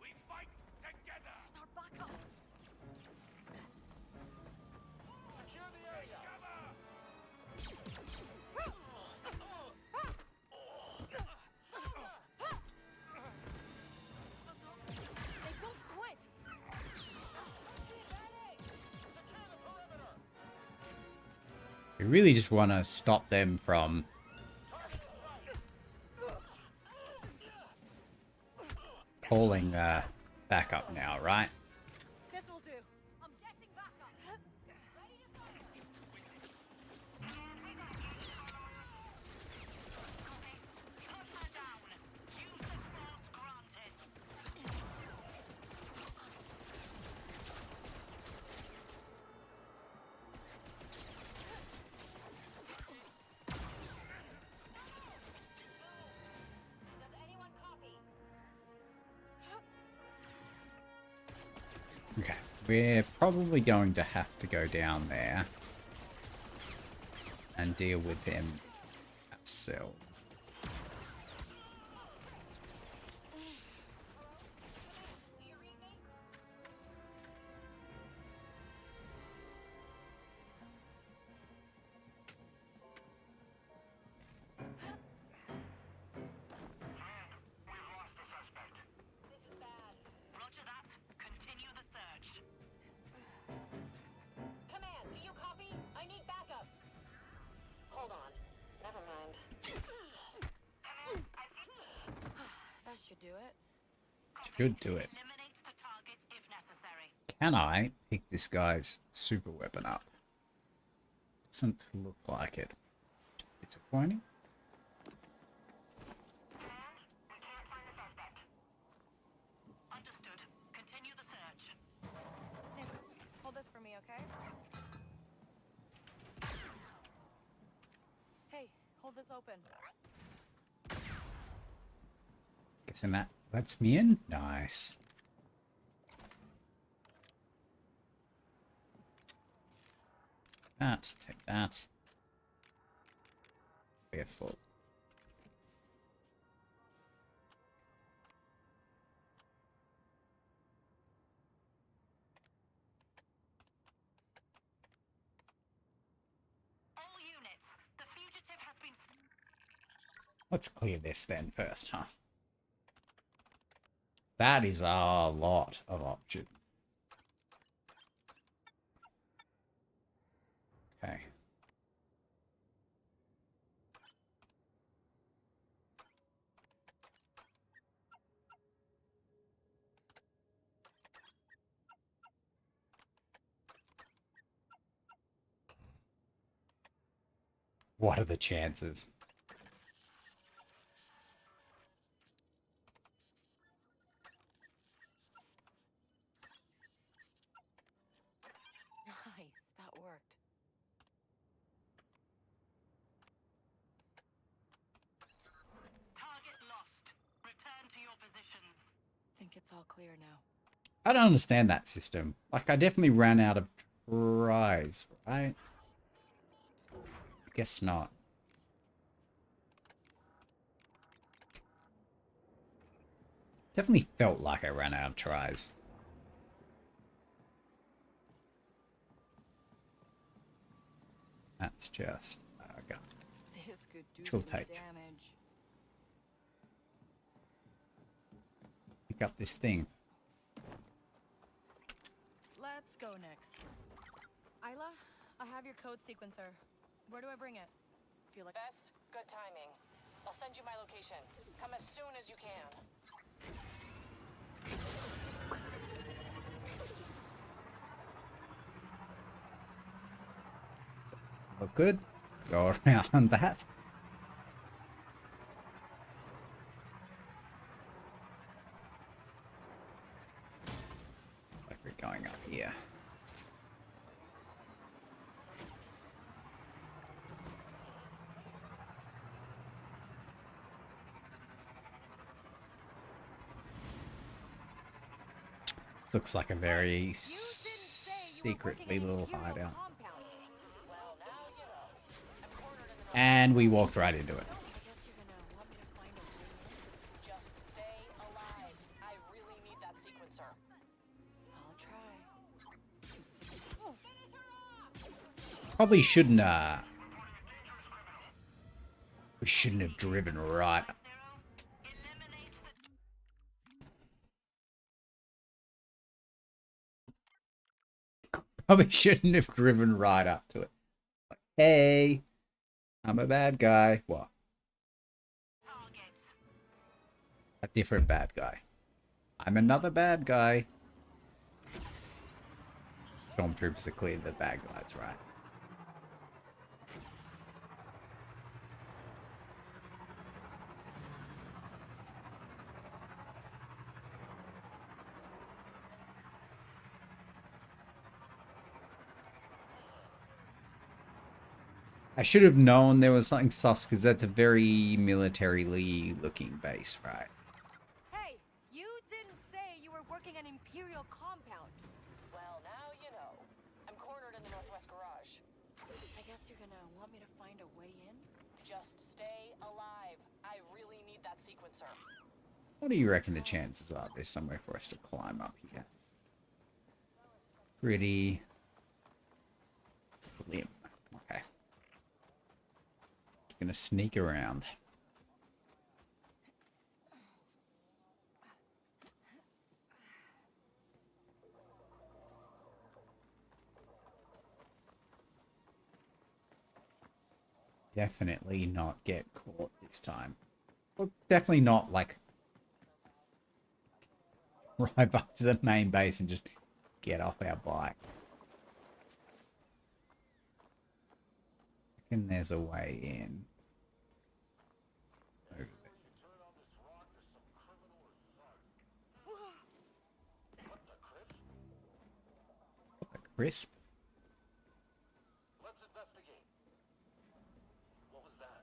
E: We fight together.
B: There's our backup.
E: Secure the area.
B: They won't quit.
A: We really just want to stop them from calling back up now, right?
B: This will do. I'm getting backup. Ready to go. Does anyone copy?
A: Okay, we're probably going to have to go down there and deal with him ourselves.
F: Roger that. Continue the search.
C: Command, do you copy? I need backup. Hold on. Never mind.
B: That should do it.
A: Should do it.
F: Eliminate the target if necessary.
A: Can I pick this guy's super weapon up? Doesn't look like it. Disappointing.
F: Understood. Continue the search.
B: Nix, hold this for me, okay? this open.
A: Guessing that lets me in. Nice. That. Take that. We're full.
F: All units, the fugitive has been...
A: Let's clear this then first, huh? That is a lot of options. Okay. What are the chances?
B: Nice, that worked.
F: Target lost. Return to your positions.
B: Think it's all clear now.
A: I don't understand that system. Like, I definitely ran out of tries, right? I guess not. Definitely felt like I ran out of tries. That's just... okay.
B: This could do
A: She'll
B: some
A: take.
B: damage.
A: Pick up this thing.
B: Let's go next. Isla, I have your code sequencer. Where do I bring it? Feel like...
C: Best, good timing. I'll send you my location. Come as soon as you can.
A: Look good. Go around that. Looks like we're going up here. This looks like a very secretly little hideout.
C: Well, now you know. I'm cornered in the
A: And we walked right into it.
B: I guess you're gonna want me to find a way in.
C: Just stay alive. I really need that sequencer.
B: I'll try.
A: Probably shouldn't, we shouldn't have driven right. Probably shouldn't have driven right up to it. Like, hey, I'm a bad guy. What? A different bad guy. I'm another bad guy. Stormtroopers are clearly the bad guys, right? I should have known there was something sus because that's a very military looking base, right?
B: Hey, you didn't say you were working an Imperial compound.
C: Well, now you know. I'm cornered in the northwest garage.
B: I guess you're gonna want me to find a way in?
C: Just stay alive. I really need that sequencer.
A: What do you reckon the chances are there's somewhere for us to climb up here? Pretty slim. Okay. Just gonna sneak around. Definitely not get caught this time. Well, definitely not like drive up to the main base and just get off our bike. I reckon there's a way in. Over there. What the crisp?
E: Let's investigate. What was that?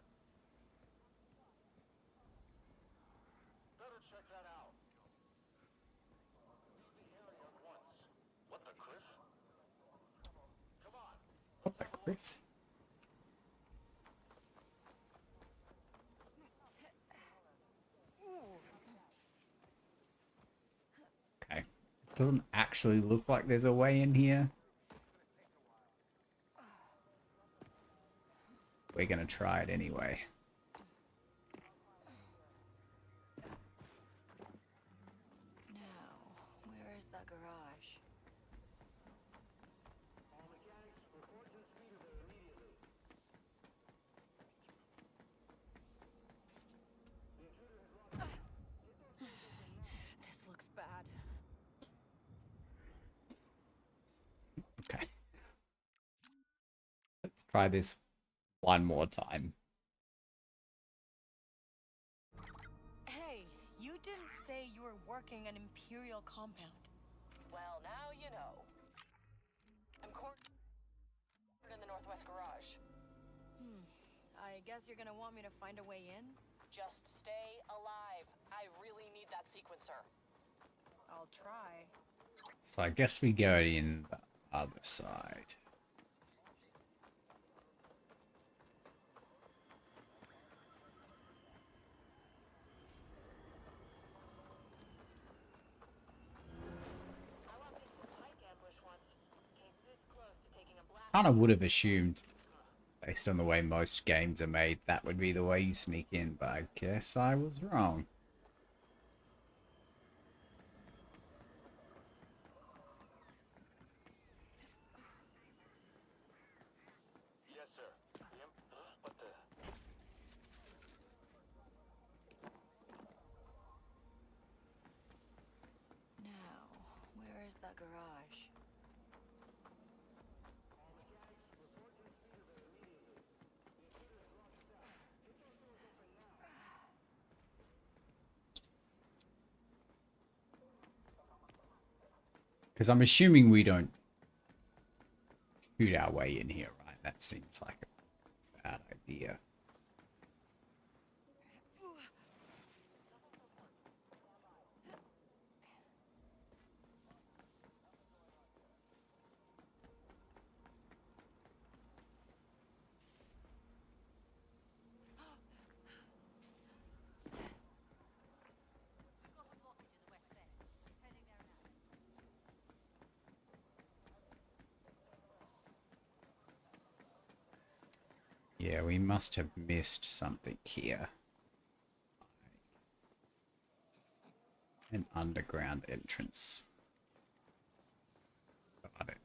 A: Griff. Okay. Doesn't actually look like there's a way in here. We're gonna try it anyway.
B: Now, where is that garage? This looks bad.
A: Okay. Let's try this one more time.
B: Hey, you didn't say you were working an Imperial compound.
C: Well, now you know. I'm cornered in the northwest garage.
B: I guess you're gonna want me to find a way in?
C: Just stay alive. I really need that sequencer.
B: I'll try.
A: So I guess we go in the other side.
C: I walked into a pike ambush once. Came this close to taking a blast.
A: Kind of would have assumed, based on the way most games are made, that would be the way you sneak in, but I guess I was wrong.
E: Yes, sir. What the?
B: Now, where is that garage?
A: Because I'm assuming we don't shoot our way in here, right? That seems like a bad idea. Yeah, we must have missed something here. An underground entrance. Got it.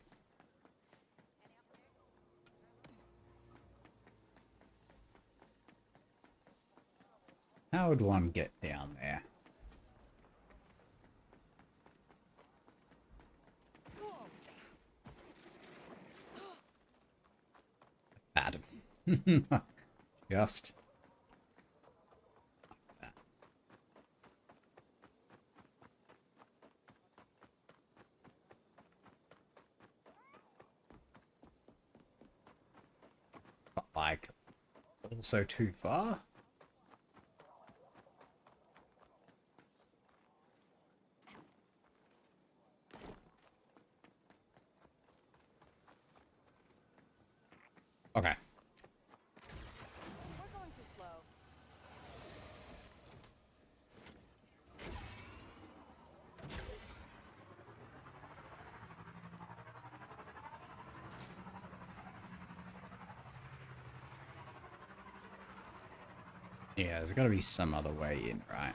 A: How would one get down there? Adam. Just. But like, also too far? Okay.
B: We're going too slow.
A: Yeah, there's got to be some other way in, right?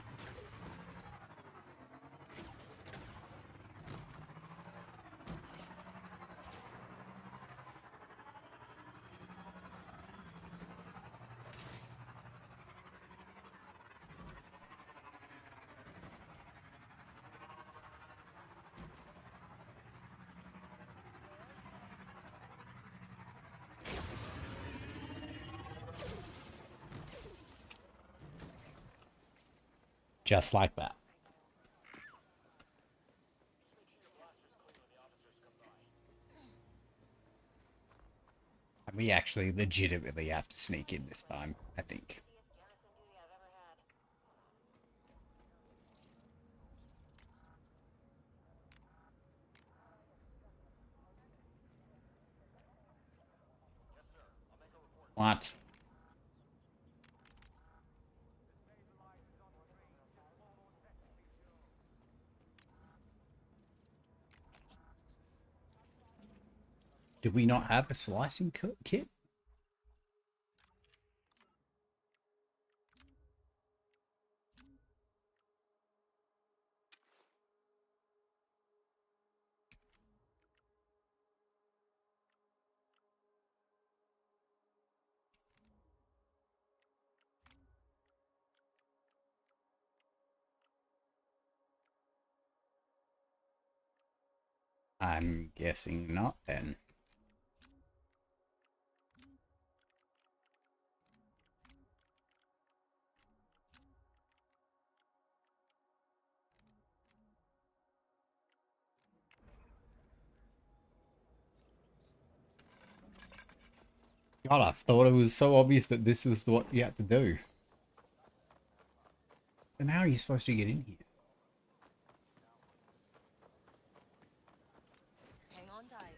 A: Just like that. And we actually legitimately have to sneak in this time, I think. What? Did we not have a slicing kit? I'm guessing not then. God, I thought it was so obvious that this was what you had to do. Then how are you supposed to get in here?
B: Hang on tight.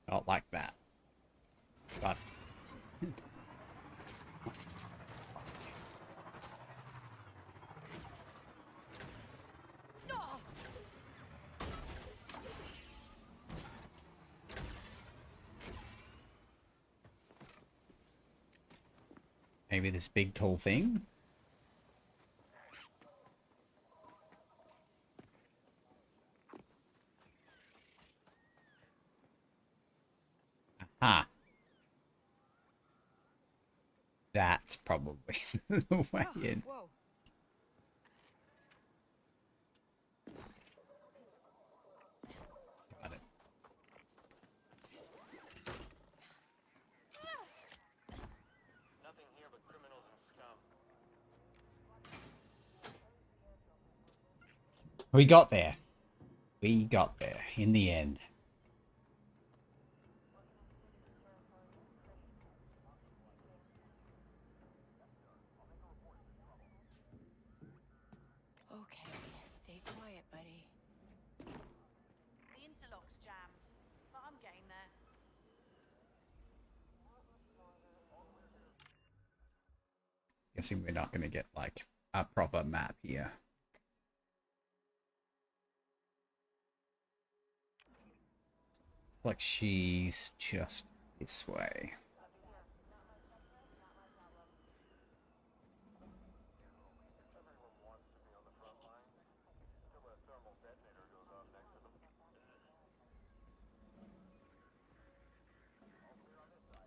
A: Not like that. But maybe this big tall thing? Aha. That's probably the way in.
B: Whoa.
A: Got it.
E: Nothing here but criminals and scum.
A: We got there. We got there in the end.
B: Okay, stay quiet, buddy.
F: The interlock's jammed, but I'm getting there.
A: Guessing we're not going to get like a proper map here. Like she's just this way.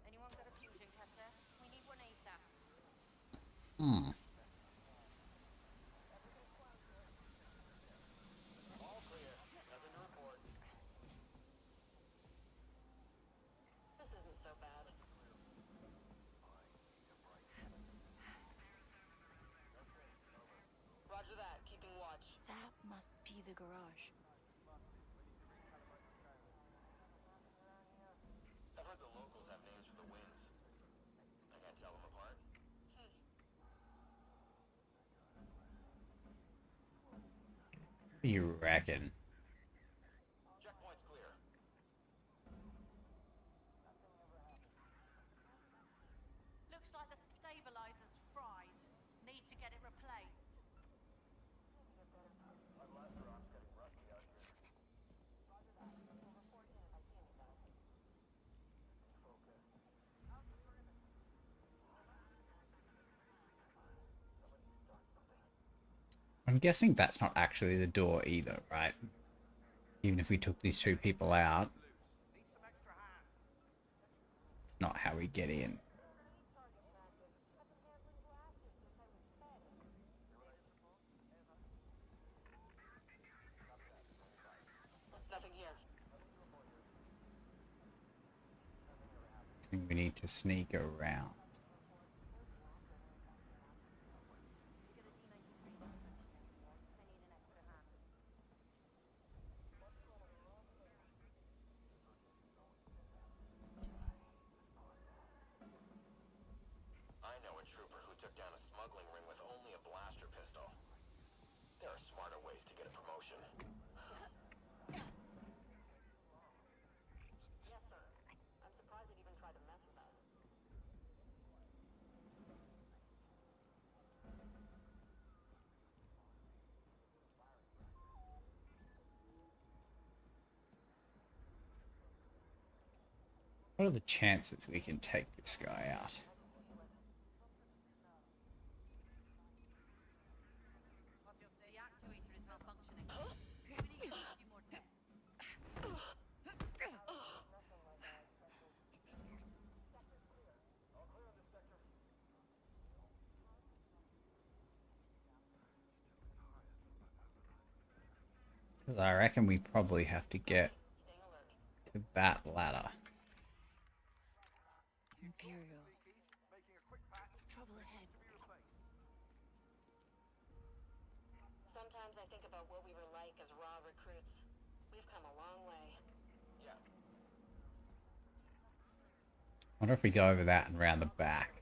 B: Anyone got a fusion cutter? We need one ASAP.
A: Hmm.
E: All clear. Nothing to report.
B: This isn't so bad.
C: Roger that. Keeping watch.
B: That must be the garage.
E: I've heard the locals have names for the winds. I can't tell them apart.
A: What do you reckon?
E: Checkpoint's clear.
F: Looks like the stabilizer's fried. Need to get it replaced.
A: I'm guessing that's not actually the door either, right? Even if we took these two people out, it's not how we get in.
C: Nothing here.
A: I think we need to sneak around.
E: smuggling ring with only a blaster pistol. There are smarter ways to get a promotion.
C: Yes, sir. I'm surprised it even tried to mess with us.
A: What are the chances we can take this guy out?
F: The actuator is malfunctioning. We need a few more tests.
A: Because I reckon we probably have to get to that ladder.
B: Imperials. Trouble ahead.
C: Sometimes I think about what we were like as raw recruits. We've come a long way.
E: Yeah.
A: Wonder if we go over that and round the back.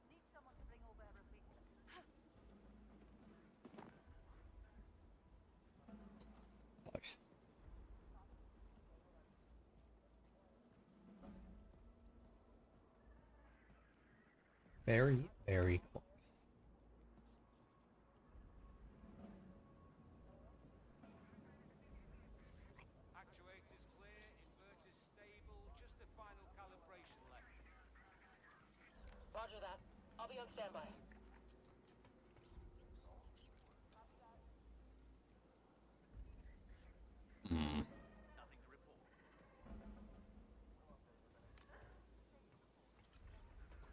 F: Need someone to bring over a replacement.
A: Close. Very, very close.
E: Actuators clear, inverters stable, just a final calibration left.
C: Roger that. I'll be on standby.
A: Hmm.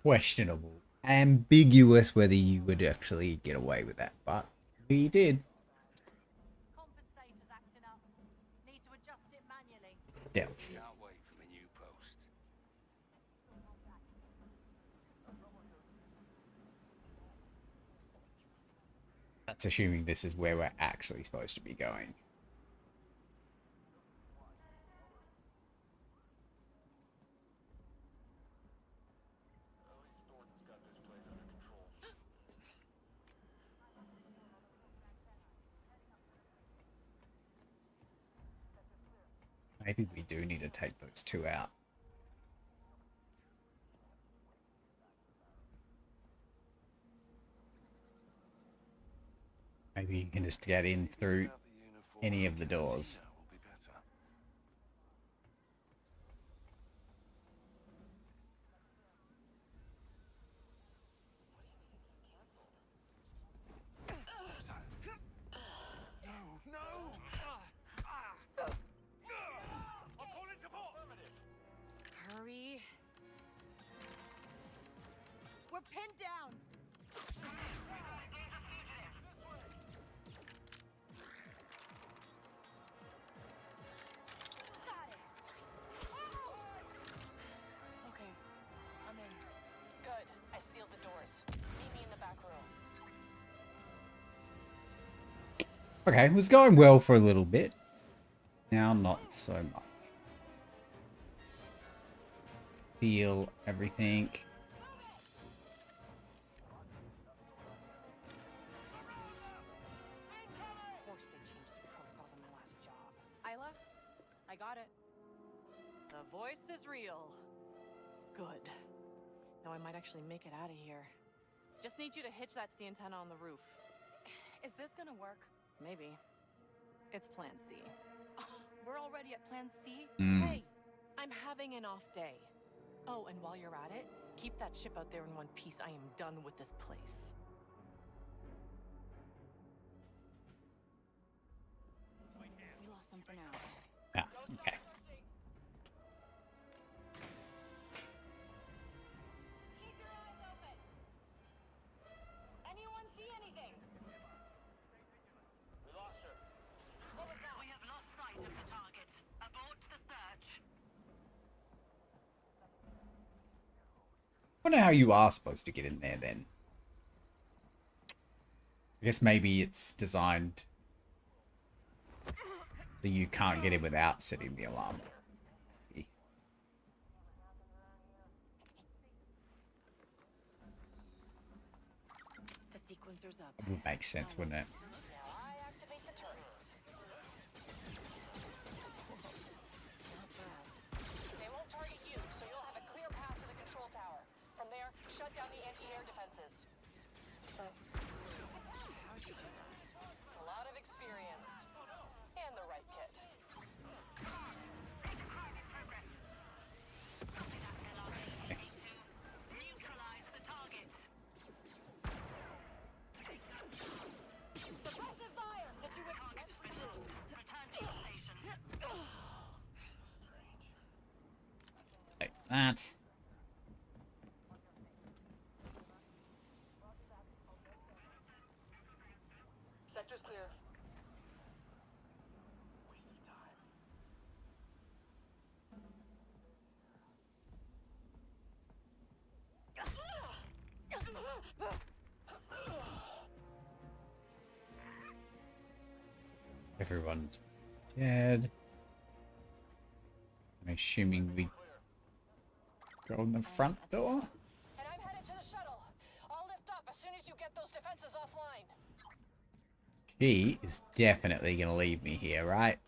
A: Questionable. Ambiguous whether you would actually get away with that, but we did.
F: Compensator's acting up. Need to adjust it manually.
A: Stealth.
G: Can't wait for my new post.
A: That's assuming this is where we're actually supposed to be going.
E: At least Thornton's got this place under control.
A: Maybe we do need to take those two out. Maybe you can just get in through any of the doors.
D: Will be better.
E: I'll call in support! Affirmative.
B: Hurry. We're pinned down. Got it. Okay, I'm in.
C: Good. I sealed the doors. Meet me in the back room.
A: Okay, it was going well for a little bit. Now not so much. Feel everything.
B: Of course they changed the protocols on my last job. Isla, I got it. The voice is real. Good. Now I might actually make it out of here. Just need you to hitch that to the antenna on the roof. Is this gonna work? Maybe. It's Plan C. We're already at Plan C? Hey, I'm having an off day. Oh, and while you're at it, keep that ship out there in one piece. I am done with this place. We lost some for now.
A: Ah, okay.
C: Keep your eyes open. Anyone see anything?
E: We lost her.
C: What was that?
F: We have lost sight of the target. Abort the search.
A: I wonder how you are supposed to get in there then. I guess maybe it's designed So you can't get in without setting the alarm.
B: The sequencer's up.
A: That would make sense, wouldn't it?
C: Now I activate the turrets.
B: Not bad.
C: They won't target you, so you'll have a clear path to the control tower. From there, shut down the anti-air defenses.
B: But how'd you do that?
C: A lot of experience. And the right kit.
F: Neutralize the target.
C: Suppressive fire! Situation
F: Target has been lost. Return to your stations.
A: Take that.
C: Sector's clear.
A: Everyone's dead. I'm assuming we go in the front door.
C: And I'm headed to the shuttle. I'll lift up as soon as you get those defenses offline.
A: She is definitely going to leave me here, right?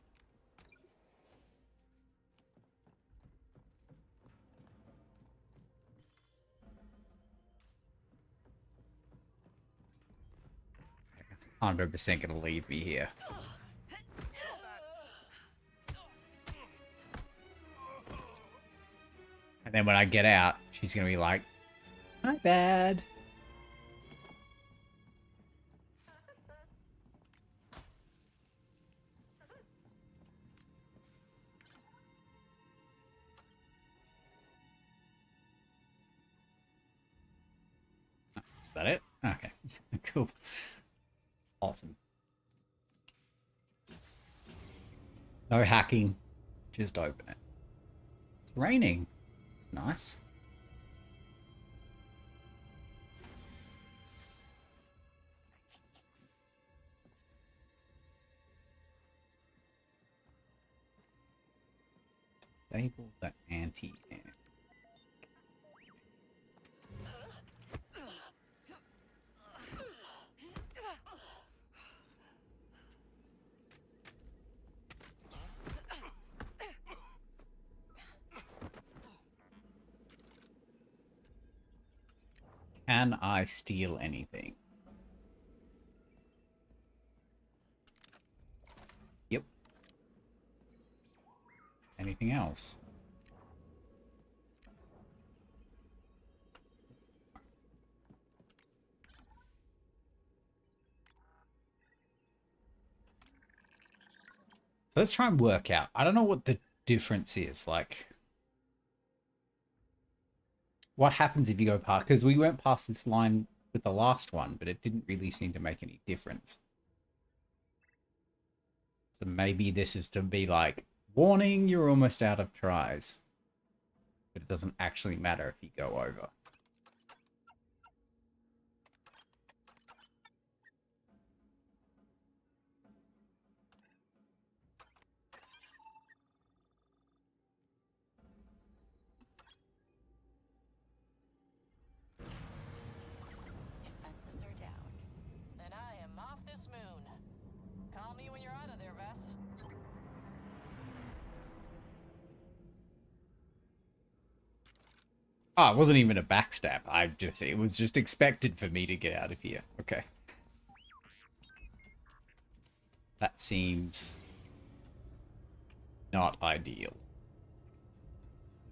A: %100% going to leave me here. And then when I get out, she's going to be like, "My bad." Is that it? Okay. Cool. Awesome. No hacking. Just open it. It's raining. It's nice. Disable the anti-air. Can I steal anything? Yep. Anything else? Let's try and work out. I don't know what the difference is. Like, what happens if you go past? Because we went past this line with the last one, but it didn't really seem to make any difference. So maybe this is to be like, warning, you're almost out of tries. But it doesn't actually matter if you go over.
B: Defenses are down.
C: And I am off this moon. Call me when you're out of there, Vess.
A: Oh, it wasn't even a backstab. It was just expected for me to get out of here. Okay. That seems not ideal.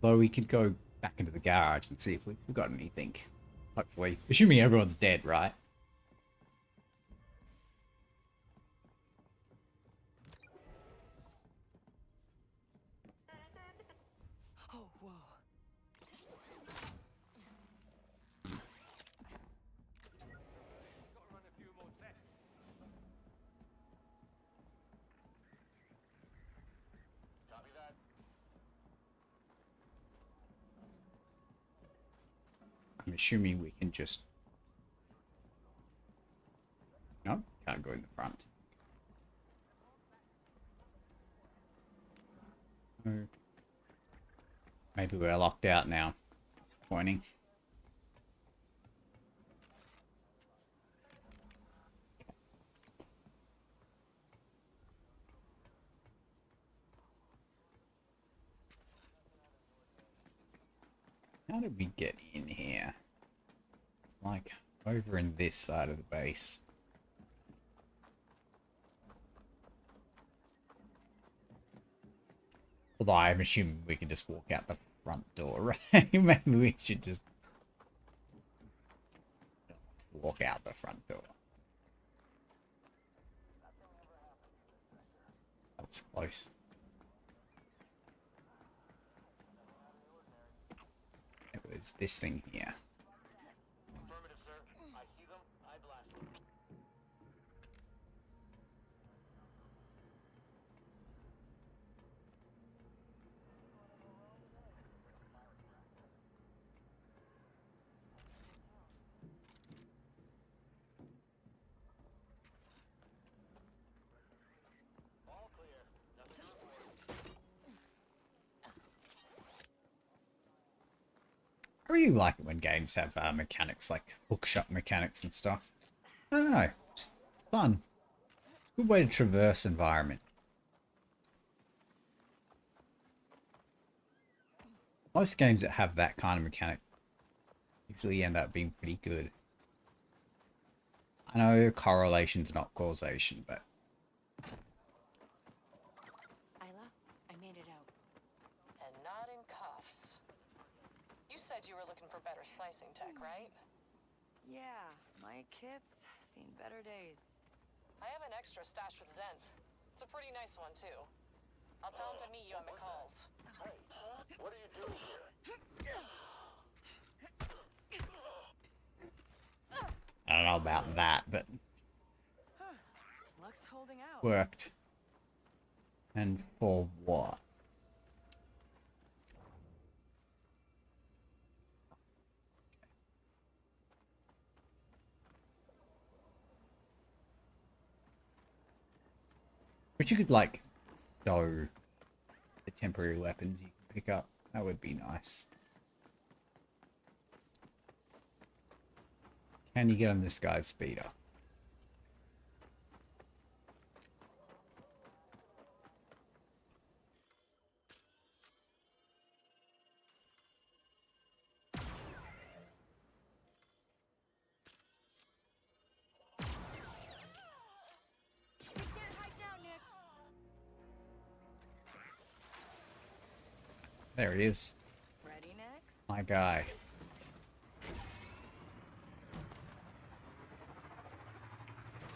A: Though we could go back into the garage and see if we've got anything. Hopefully. Assuming everyone's dead, right?
B: Oh, whoa.
E: Gotta run a few more tests. Copy that.
A: I'm assuming we can just... No, can't go in the front. Oh. Maybe we're locked out now. It's disappointing. How did we get in here? It's like over in this side of the base. Although I'm assuming we can just walk out the front door, right? Maybe we should just walk out the front door. That was close. It was this thing here.
E: Affirmative, sir. I see them. I blast them. All clear. Nothing to report.
A: I really like it when games have mechanics like bookshop mechanics and stuff. I don't know, it's fun. It's a good way to traverse environment. Most games that have that kind of mechanic usually end up being pretty good. I know correlation's not causation, but
B: Isla, I made it out.
C: And not in cuffs. You said you were looking for better slicing tech, right?
B: Yeah, my kit's seen better days.
C: I have an extra stash with Zenth. It's a pretty nice one, too. I'll tell him to meet you at McCall's.
E: Hey, what are you doing here?
A: I don't know about that, but
B: Luck's holding out.
A: worked. And for what? But you could, like, stow the temporary weapons you can pick up. That would be nice. Can you get on this guy's speeder?
F: We can't hide now, Nix.
A: There he is.
B: Ready next?
A: My guy.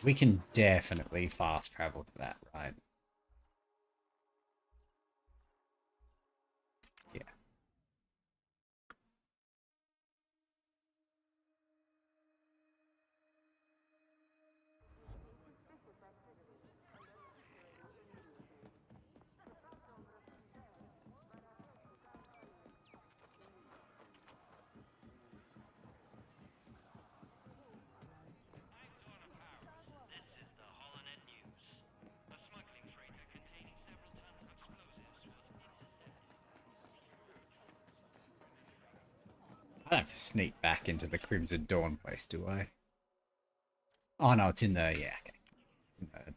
A: We can definitely fast travel to that, right? Yeah. I don't have to sneak back into the Crimson Dawn place, do I? Oh no, it's in the, yeah, okay. In the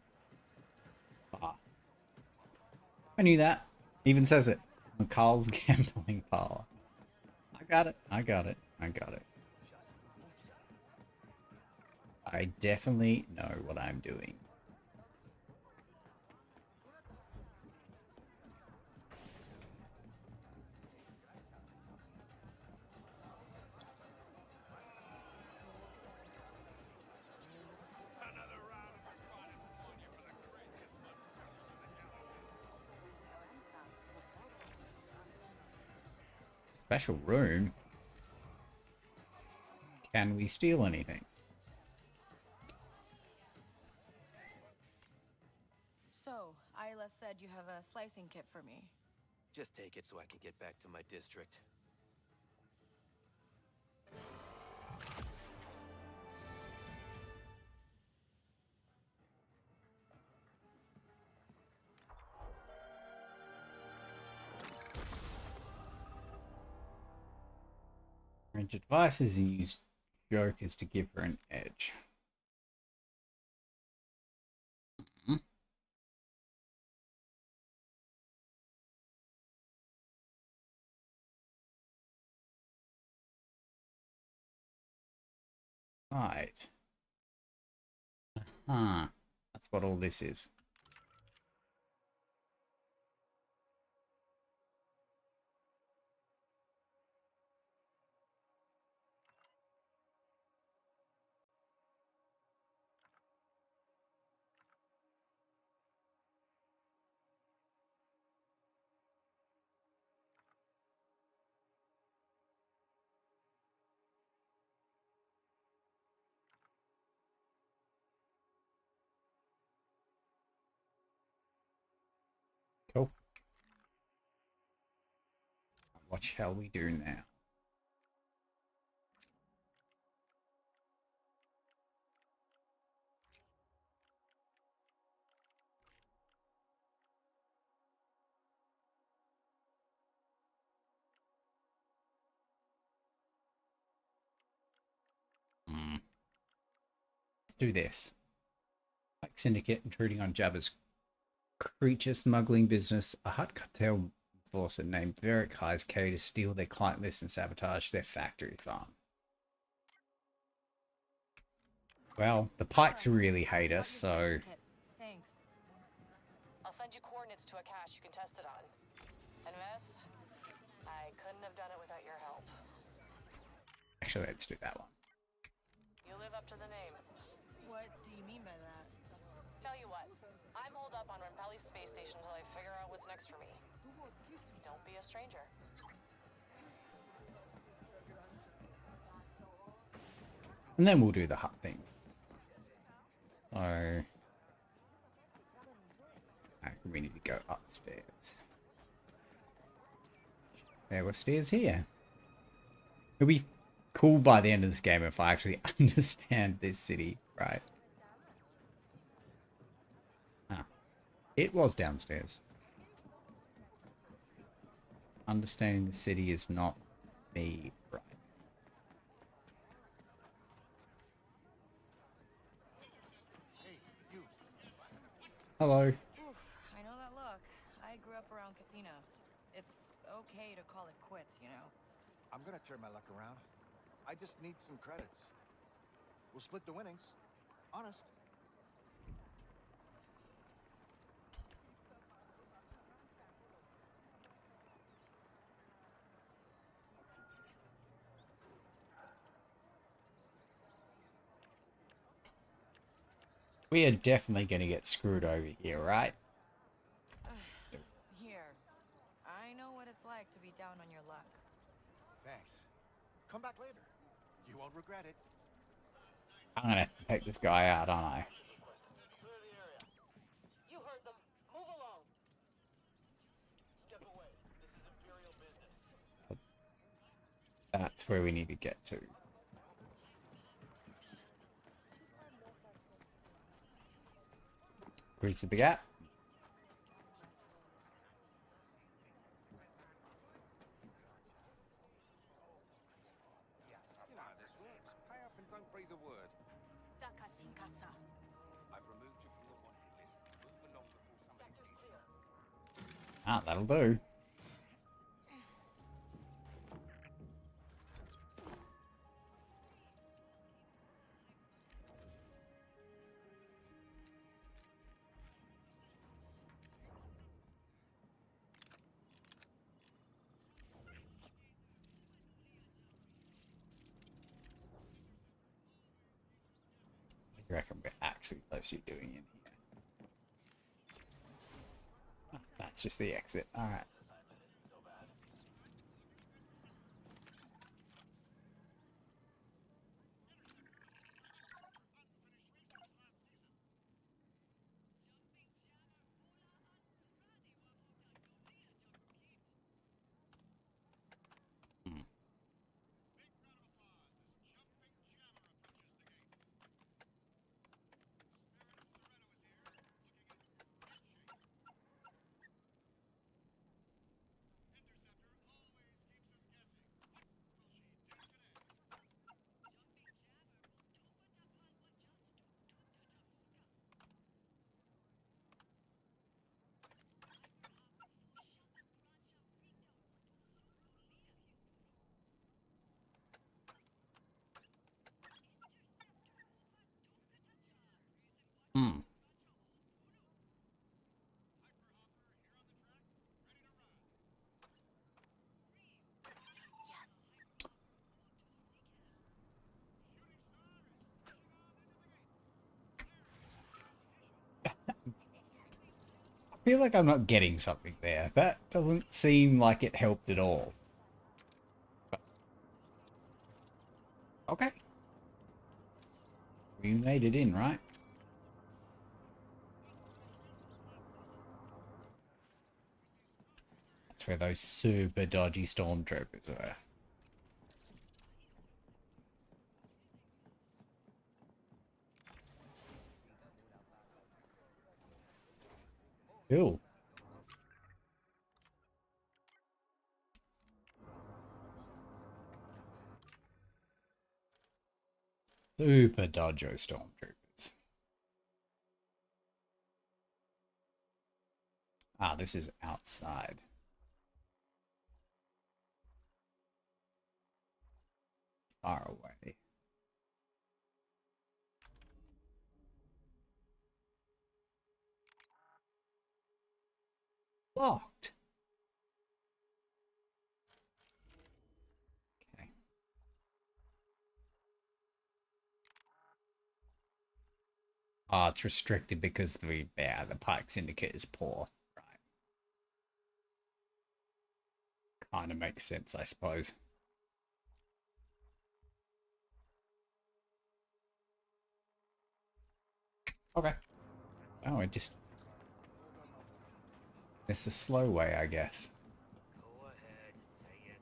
A: bar. I knew that. Even says it. McCall's gambling parlor. I got it. I got it. I got it. I definitely know what I'm doing. Special room? Can we steal anything?
B: So, Isla said you have a slicing kit for me.
H: Just take it so I can get back to my district.
A: Rent devices and use jokers to give her an edge. Hmm. Right. Huh. That's what all this is. Cool. What shall we do now? Let's do this. Like Syndicate intruding on Jabba's creature smuggling business. A Hutt cartel enforcer named Varric hires Kay to steal their client list and sabotage their factory farm. Well, the Pikes really hate us, so...
B: Thanks.
C: I'll send you coordinates to a cache you can test it on. And Miss, I couldn't have done it without your help.
A: Actually, let's do that one.
C: You live up to the name.
B: What do you mean by that?
C: Tell you what, I'm holed up on Rampelli's space station until I figure out what's next for me. Don't be a stranger.
A: And then we'll do the Hutt thing. So... Alright, we need to go upstairs. There were stairs here. It'll be cool by the end of this game if I actually understand this city, right? Ah, it was downstairs. Understanding the city is not me, right? Hello.
B: Oof, I know that look. I grew up around casinos. It's okay to call it quits, you know?
E: I'm gonna turn my luck around. I just need some credits. We'll split the winnings. Honest.
A: We are definitely going to get screwed over here, right?
B: Here. I know what it's like to be down on your luck.
E: Thanks. Come back later. You won't regret it.
A: I'm going to have to take this guy out, aren't I?
C: Clear the area. You heard them. Move along. Step away. This is Imperial business.
A: That's where we need to get to. Breach of the gap.
E: You know how this works. Pay up and don't breathe a word. I've removed you from the wanted list. Move along before somebody sees you.
A: Ah, that'll do. I reckon we're actually close to doing in here. Oh, that's just the exit. All right. feel like I'm not getting something there. That doesn't seem like it helped at all. But, okay. We made it in, right? That's where those super dodgy stormtroopers were. Cool. Super dodgy stormtroopers. Ah, this is outside. Far away. Locked. Okay. Oh, it's restricted because the Pike Syndicate is poor. Right. Kind of makes sense, I suppose. Okay. Oh, it just... It's the slow way, I guess.
H: Go ahead, say it.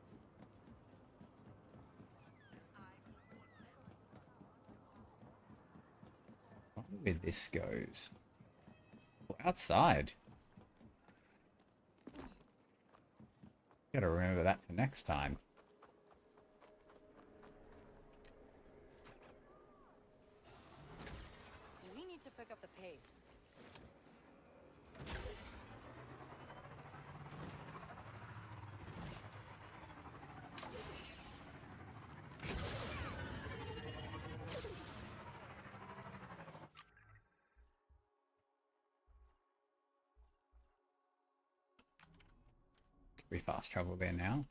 A: I wonder where this goes. Oh, outside. Gotta remember that for next time.
B: We need to pick up the pace.
A: Could we fast travel there now?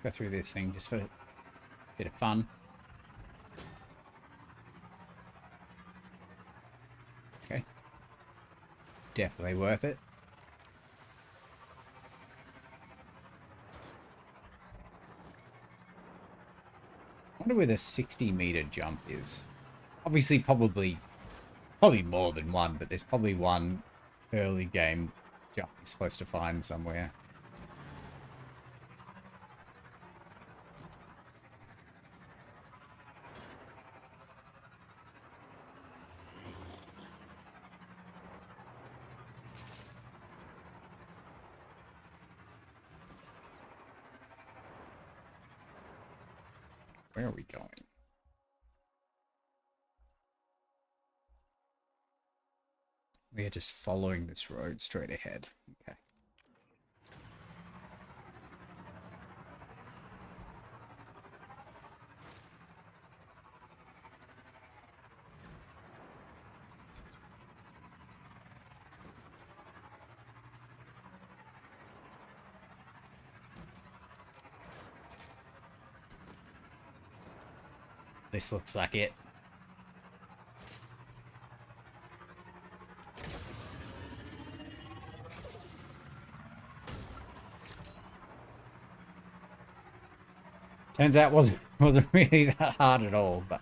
A: Go through this thing just for a bit of fun. Okay. Definitely worth it. I wonder where the 60-meter jump is. Obviously, probably more than one, but there's probably one early game jump you're supposed to find somewhere. Where are we going? We are just following this road straight ahead. Okay. This looks like it. Turns out wasn't really that hard at all, but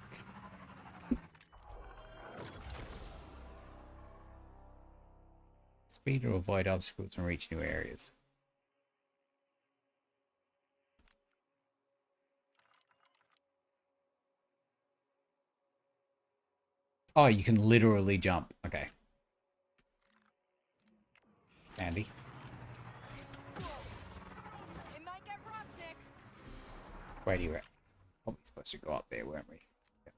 A: speed to avoid obstacles and reach new areas. Oh, you can literally jump. Okay. Handy.
B: It might get rough, Dix.
A: Where do you reckon? Probably supposed to go up there, weren't we? Yep.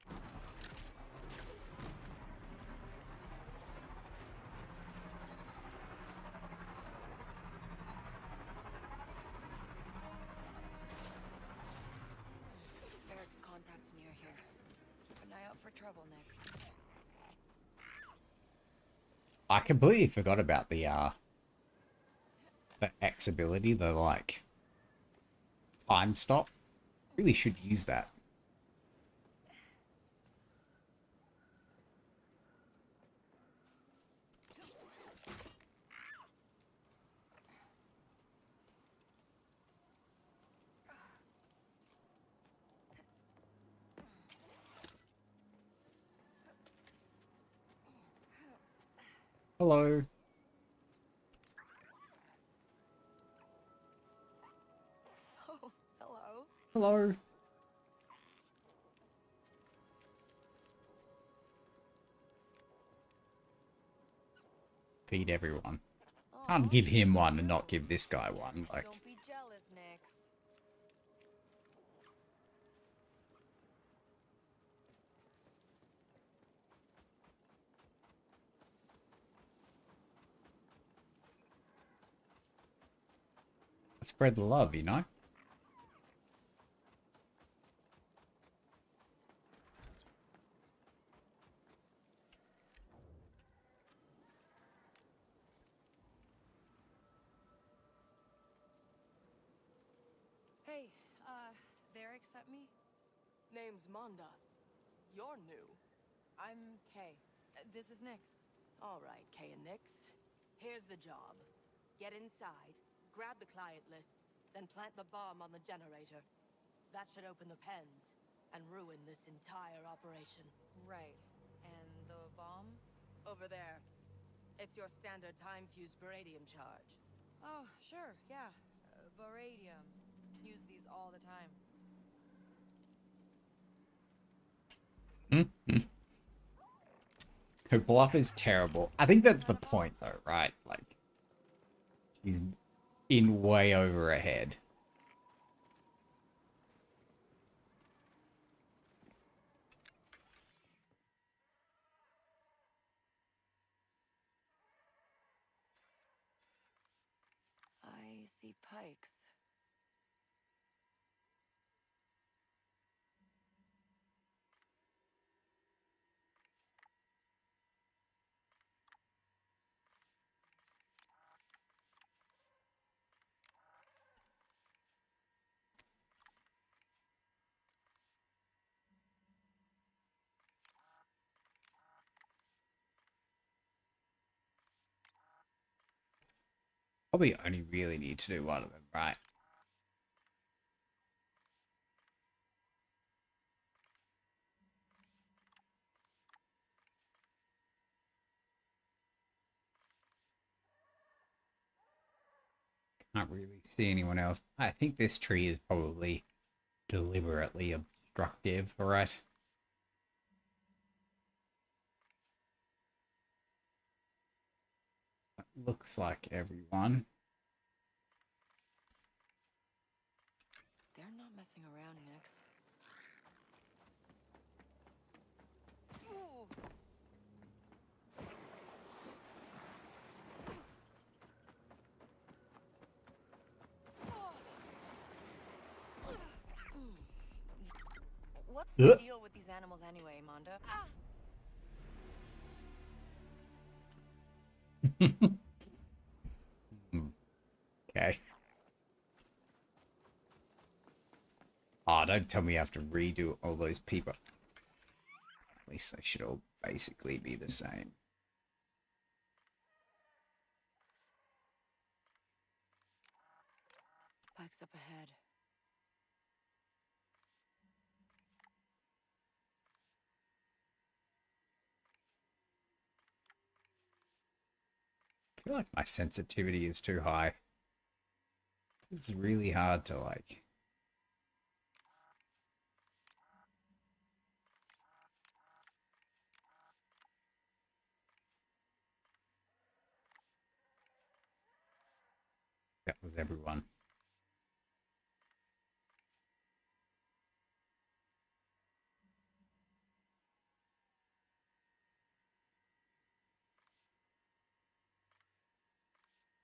B: Eric's contacts me are here. Keep an eye out for trouble next.
A: I completely forgot about the X ability, the like time stop. Really should use that. Hello.
B: Oh, hello.
A: Hello. Feed everyone. Can't give him one and not give this guy one. Like,
B: Don't be jealous, Nix.
A: spread the love, you know?
B: Hey, Varric sent me? Name's Manda. You're new. I'm Kay. This is Nix. All right, Kay and Nix. Here's the job. Get inside, grab the client list, then plant the bomb on the generator. That should open the pens and ruin this entire operation. Right. And the bomb? Over there. It's your standard time-fused baradium charge. Oh, sure, yeah. Baradium. Use these all the time.
A: Her bluff is terrible. I think that's the point, though, right? Like, she's in way over her head.
B: I see pikes.
A: Probably only really need to do one of them, right? Can't really see anyone else. I think this tree is probably deliberately obstructive, right? Looks like everyone.
B: They're not messing around, Nix. What's the deal with these animals anyway, Manda?
A: Okay. Oh, don't tell me I have to redo all those people. At least they should all basically be the same.
B: Pikes up ahead.
A: I feel like my sensitivity is too high. It's really hard to like. That was everyone.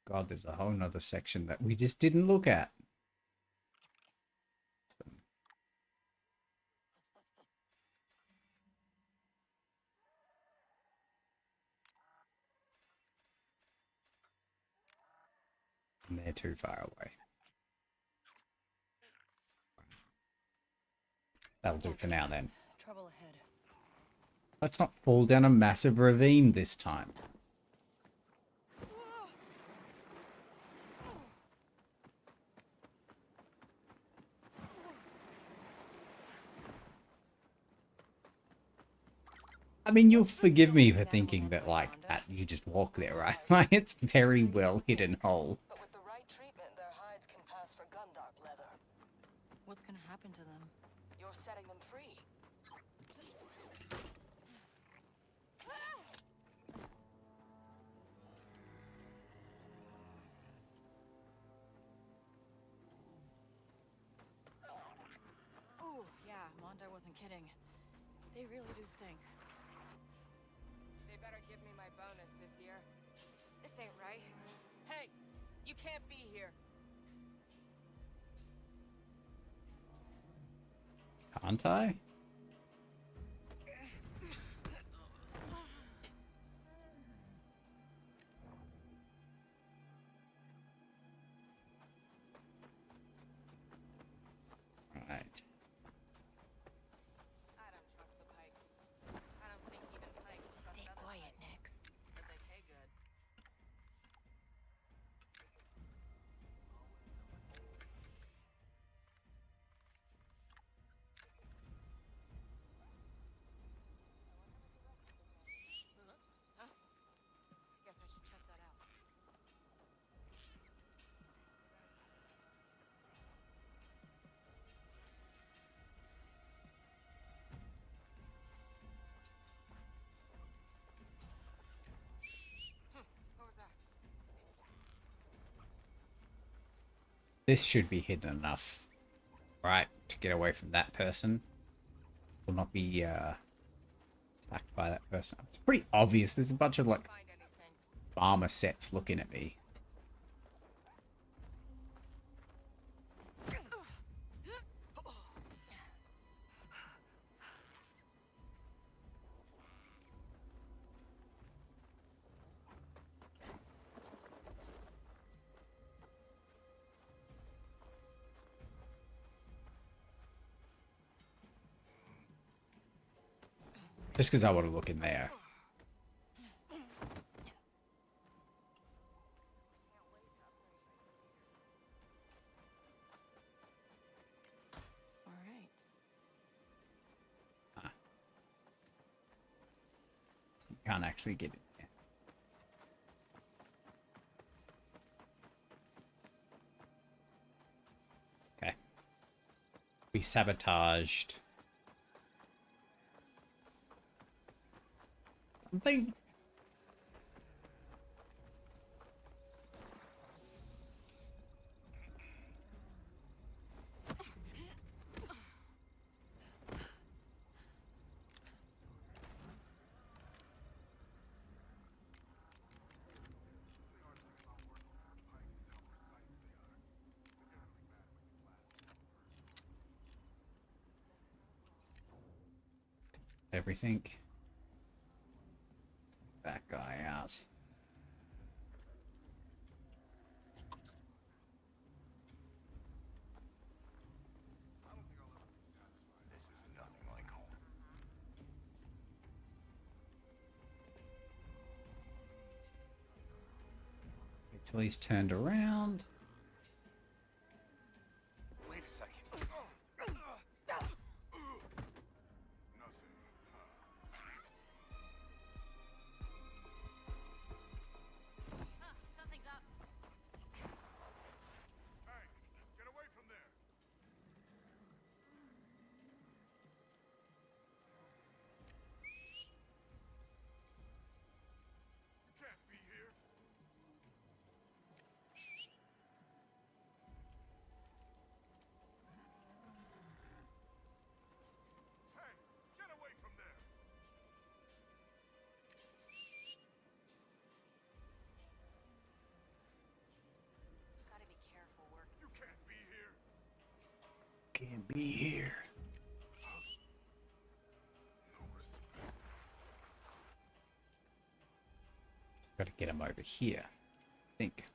A: God, there's a whole nother section that we just didn't look at. So, And they're too far away. That'll do for now then.
B: Trouble ahead.
A: Let's not fall down a massive ravine this time. I mean, you'll forgive me for thinking that, like, you just walk there, right? Like, it's very well hidden hole.
C: But with the right treatment, their hides can pass for Gundog leather.
B: What's gonna happen to them?
C: You're setting them free.
B: Ooh, yeah, Mondi wasn't kidding. They really do stink.
C: They better give me my bonus this year. This ain't right. Hey, you can't be here.
A: Can't I? Right.
C: I don't trust the Pikes. I don't think even Pikes trust
B: Stay
C: other
B: quiet,
C: Pikes.
B: Nix.
C: But they pay good. Huh? Guess I should check that out. What was that?
A: This should be hidden enough, right, to get away from that person. Will not be attacked by that person. It's pretty obvious. There's a bunch of, like,
C: Find anything?
A: farmer sets looking at me. Just because I want to look in there.
B: All right.
A: You can't actually get in there. Okay. We sabotaged something. Everything. That guy out.
E: This is nothing like home.
A: Wait till he's turned around.
E: Wait a second.
B: Something's up.
E: Hey, get away from there. You can't be here. Hey, get away from there.
B: Gotta be careful, work.
E: You can't be here.
A: Can't be here.
E: No respect.
A: Got to get him over here. I think.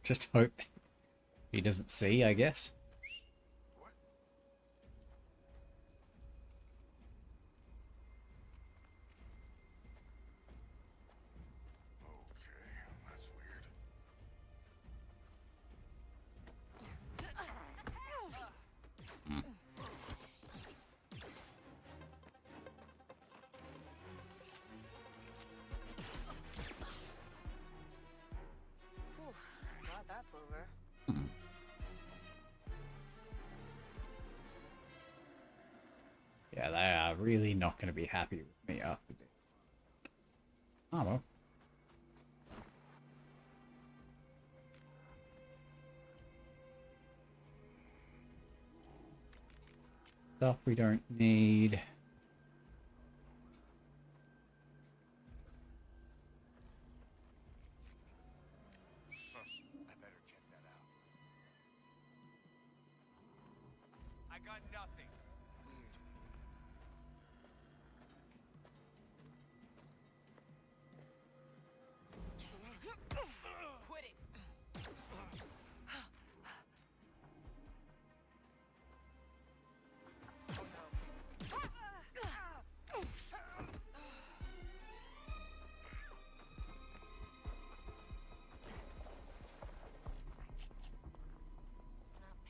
A: Just hope he doesn't see, I guess.
D: Okay, that's weird.
B: Whew, glad that's over.
A: Yeah, they are really not going to be happy with me after this. Oh well. Stuff we don't need.
E: I better check that out. I got nothing. Weird.
B: Quit it.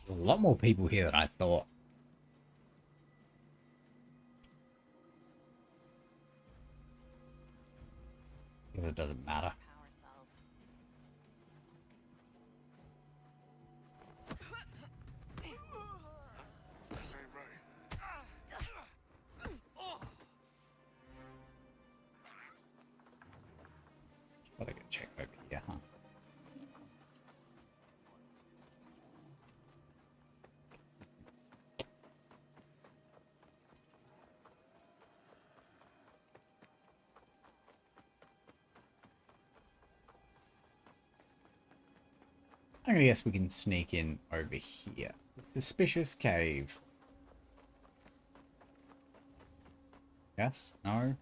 A: There's a lot more people here than I thought. Because it doesn't matter.
B: Power cells.
D: This ain't right.
A: Oh, they can check over here, huh? I'm gonna guess we can sneak in over here. Suspicious cave. Yes? No?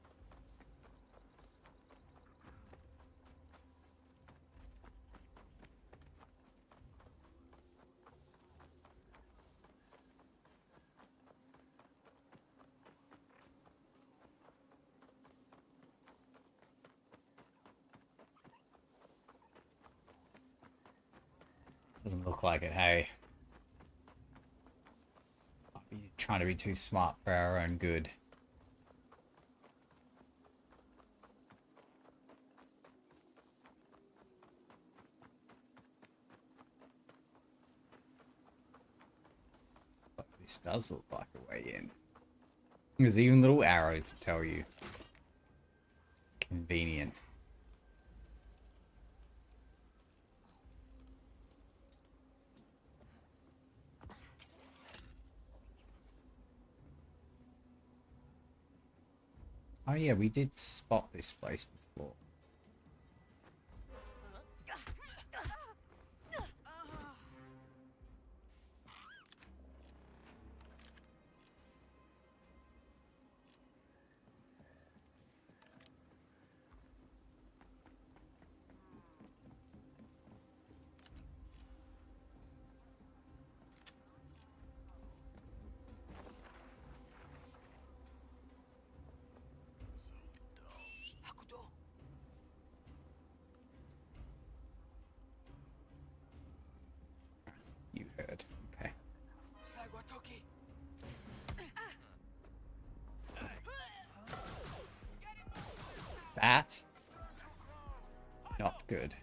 A: Doesn't look like it, hey. Might be trying to be too smart for our own good. But this does look like a way in. There's even little arrows to tell you. Convenient. Oh yeah, we did spot this place before. You heard. Okay. That? Not good.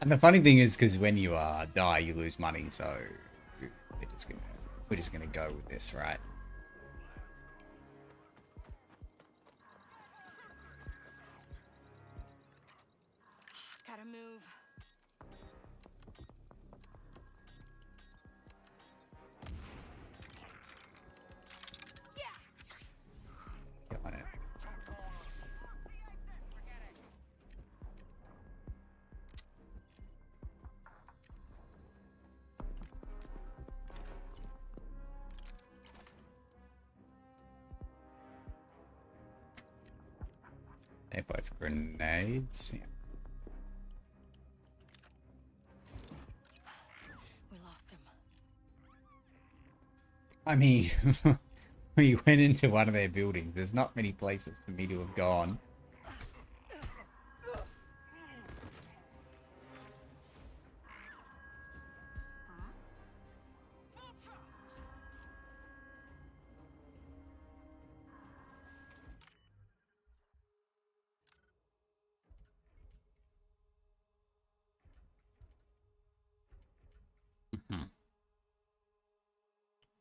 A: And the funny thing is, because when you die, you lose money, so we're just gonna go with this, right?
B: Gotta move.
A: Killing They're both grenades. Yeah.
B: We lost him.
A: I mean, we went into one of their buildings. There's not many places for me to have gone.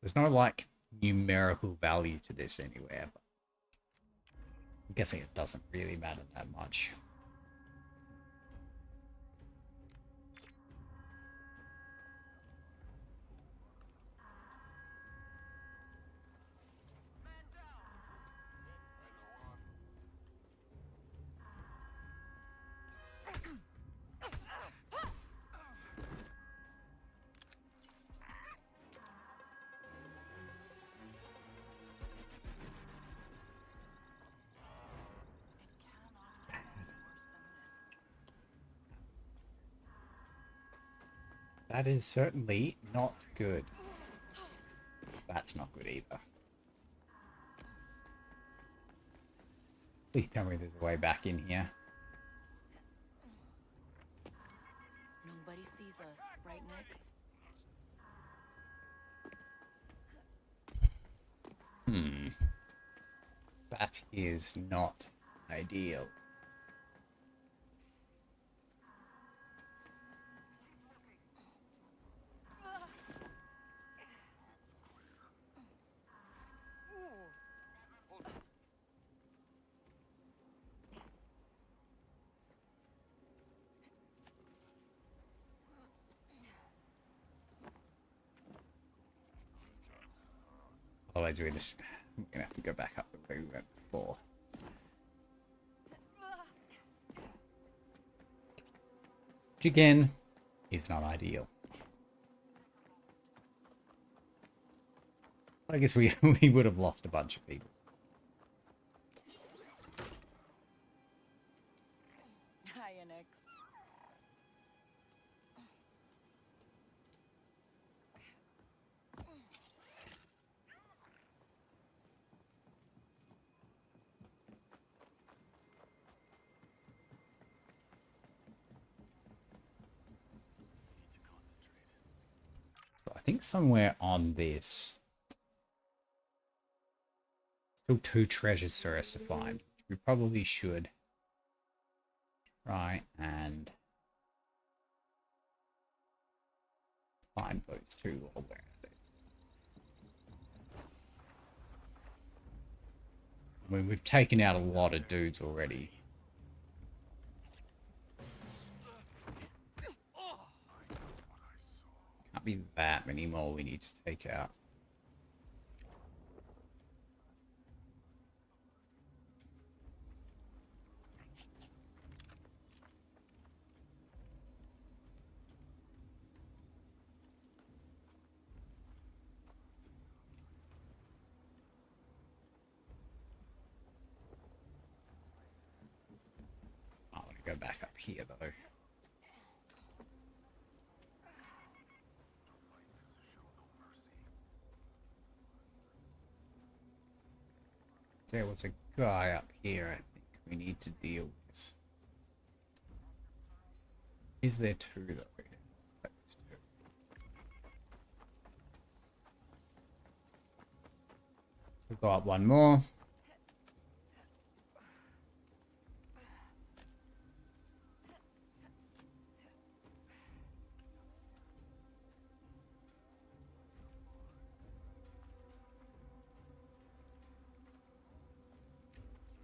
A: There's no, like, numerical value to this anywhere, but I'm guessing it doesn't really matter that much. That is certainly not good. That's not good either. Please tell me there's a way back in here.
B: Nobody sees us, right, Nix?
A: That is not ideal. Otherwise, we're gonna have to go back up the way we went before. Which again is not ideal. I guess we would have lost a bunch of people.
B: Hiya, Nix.
A: So I think somewhere on this, still 2 treasures for us to find. We probably should try and find those 2 while we're at it. I mean, we've taken out a lot of dudes already. Can't be that many more we need to take out. I want to go back up here though. There was a guy up here I think we need to deal with. Is there 2 though? There's 2. We'll go up 1 more.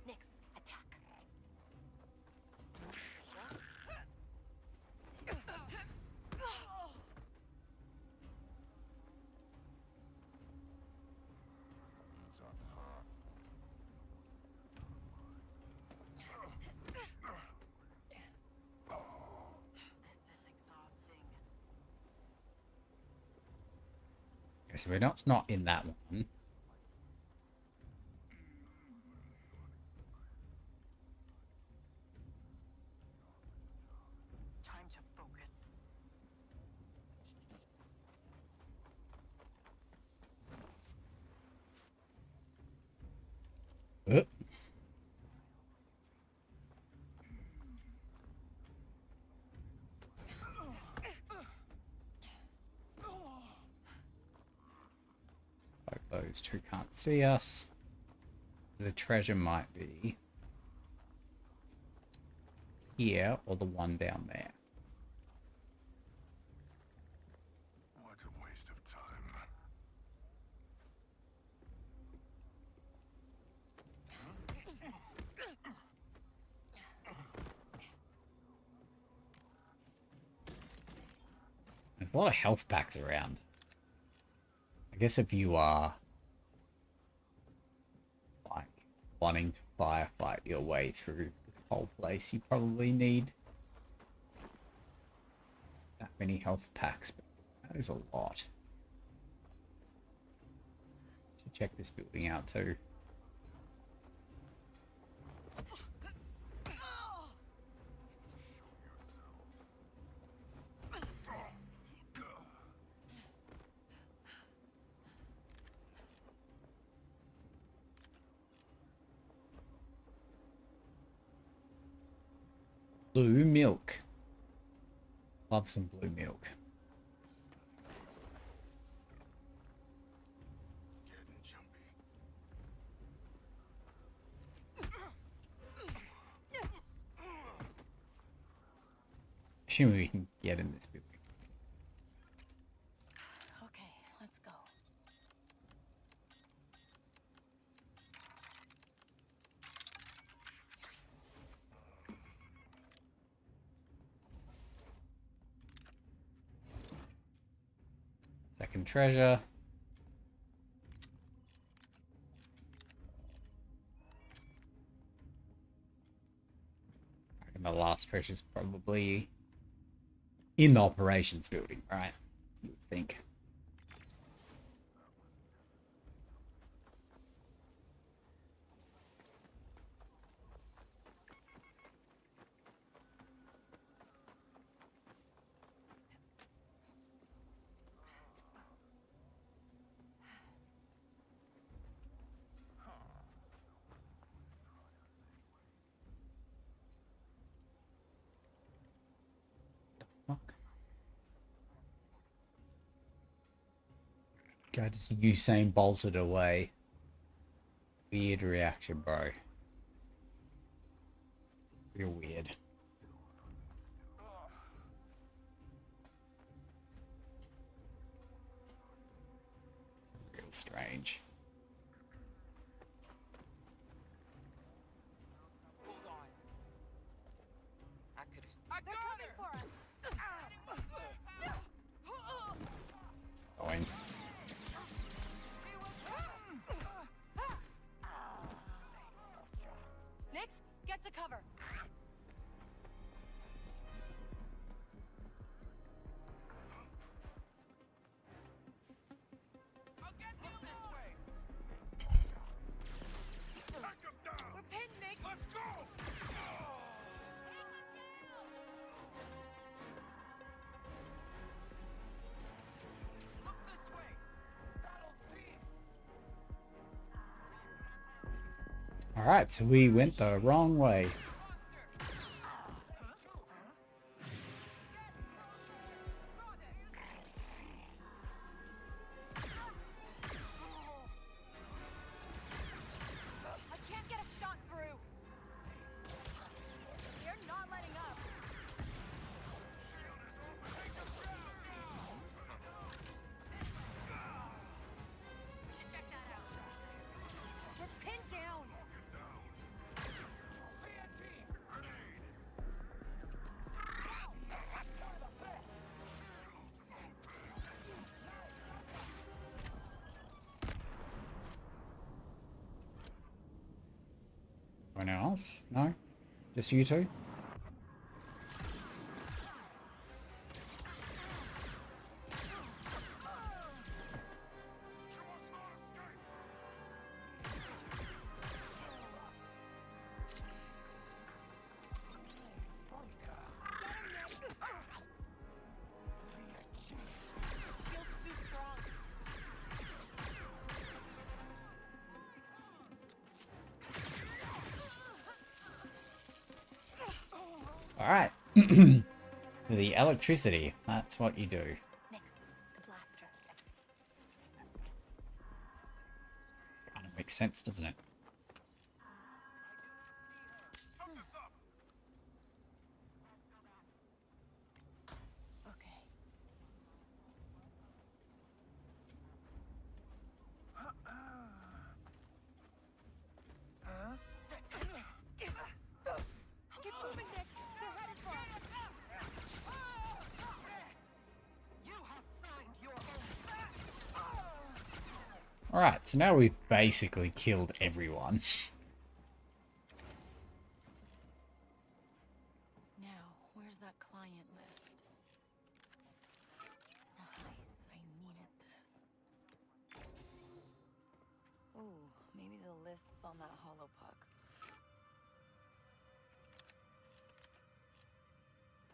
B: Nix, attack.
A: Okay, so we're not in that one. Those two can't see us. The treasure might be here or the one down there.
E: What a waste of time.
A: There's a lot of health packs around. I guess if you are like wanting to firefight your way through this whole place, you probably need that many health packs. But that is a lot. Should check this building out too. Blue milk. Love some blue milk.
D: Getting jumpy.
A: Assuming we can get in this building.
B: Okay, let's go.
A: Second treasure. I reckon the last treasure's probably in the operations building, right? You would think. Fuck. Guy just Usain bolted away. Weird reaction, bro. Real weird. It's real strange.
C: Hold on. I could have.
F: They're coming for us!
A: Going.
F: Nix, get to cover!
C: I'll get you this way.
E: Take him down!
F: We're pinned, Nix!
E: Let's go!
C: Look this way. That'll see.
A: Alright, so we went the wrong way.
F: I can't get a shot through! They're not letting up! We should check that out. We're pinned down!
A: Anyone else? No? Just you two?
F: Shield's too strong.
A: Alright. The electricity. That's what you do.
F: Nix, the blaster.
A: makes sense, doesn't it?
B: Okay.
C: Keep moving, Nick. They're headed for us. You have signed your own.
A: Alright, so now we've basically killed everyone.
B: Now, where's that client list? Nice. I needed this. Ooh, maybe the list's on that hollow puck.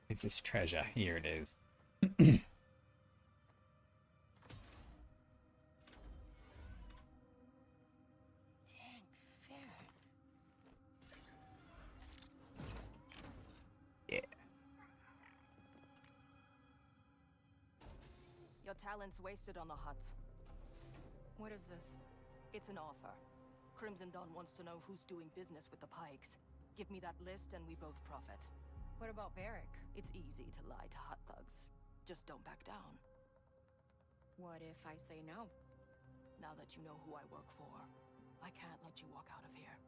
A: Is this treasure? Here it is.
B: Dang, ferret.
A: Yeah.
C: Your talent's wasted on the huts.
B: What is this?
C: It's an offer. Crimson Dawn wants to know who's doing business with the Pikes. Give me that list and we both profit.
B: What about Barrick?
C: It's easy to lie to hut thugs. Just don't back down.
B: What if I say no?
C: Now that you know who I work for, I can't let you walk out of here.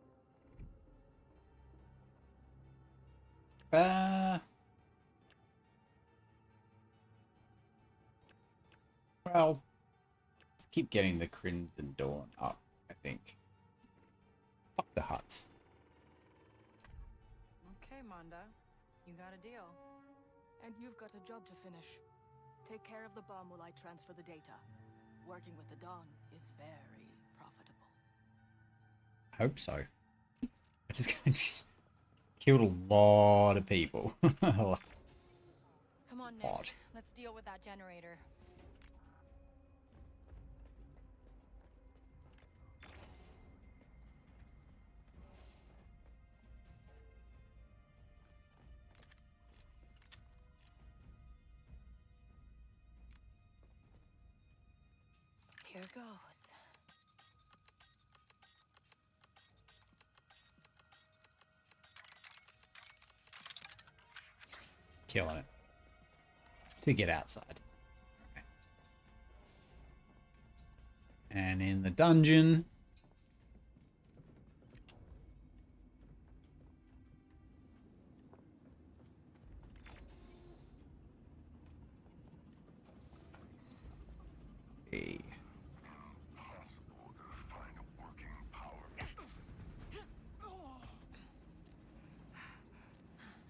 A: Well, let's keep getting the Crimson Dawn up, I think. Fuck the huts.
B: Okay, Manda. You got a deal.
C: And you've got a job to finish. Take care of the bomb while I transfer the data. Working with the Dawn is very profitable.
A: I hope so. I just killed a lot of people.
B: Come on, Nick.
A: Odd.
B: Let's deal with that generator. Here goes.
A: Killing it. To get outside. And in the dungeon. Hey.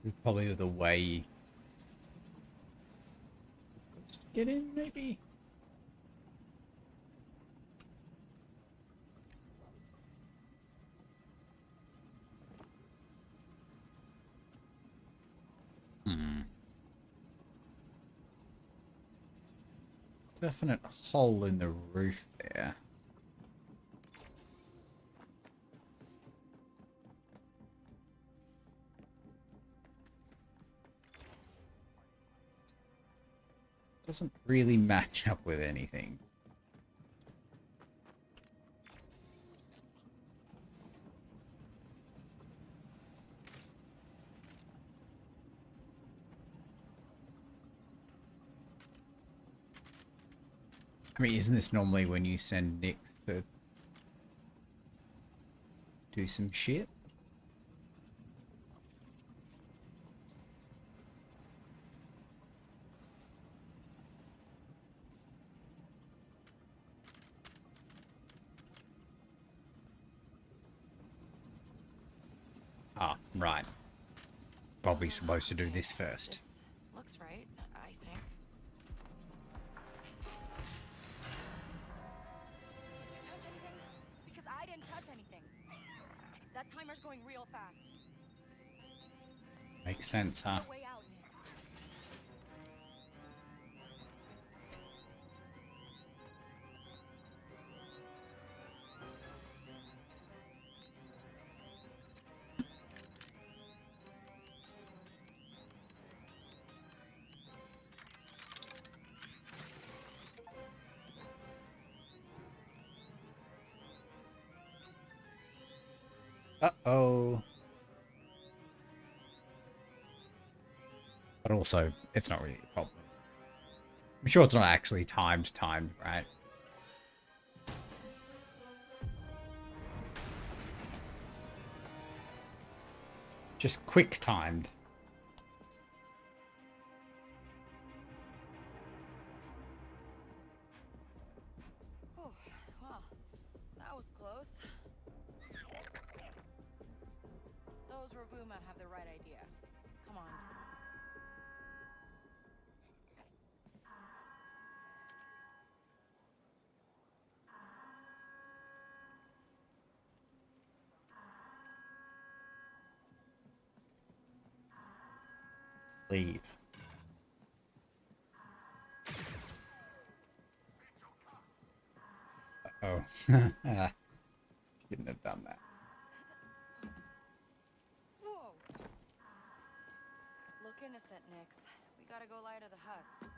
A: This is probably the way supposed to get in, maybe. Definite hole in the roof there. Doesn't really match up with anything. I mean, isn't this normally when you send Nick to do some shit? Ah, right. Probably supposed to do this first.
B: This looks right, I think.
C: Did you touch anything? Because I didn't touch anything. That timer's going real fast.
A: Makes sense, huh?
C: No way out, Nix.
A: Uh-oh. But also, it's not really a problem. I'm sure it's not actually timed, right? Just quick timed.
B: Oh, well, that was close. Those Rabuma have the right idea. Come on.
A: Leave. Uh-oh. Shouldn't have done that.
B: Whoa! Look innocent, Nix. We gotta go lie to the huts.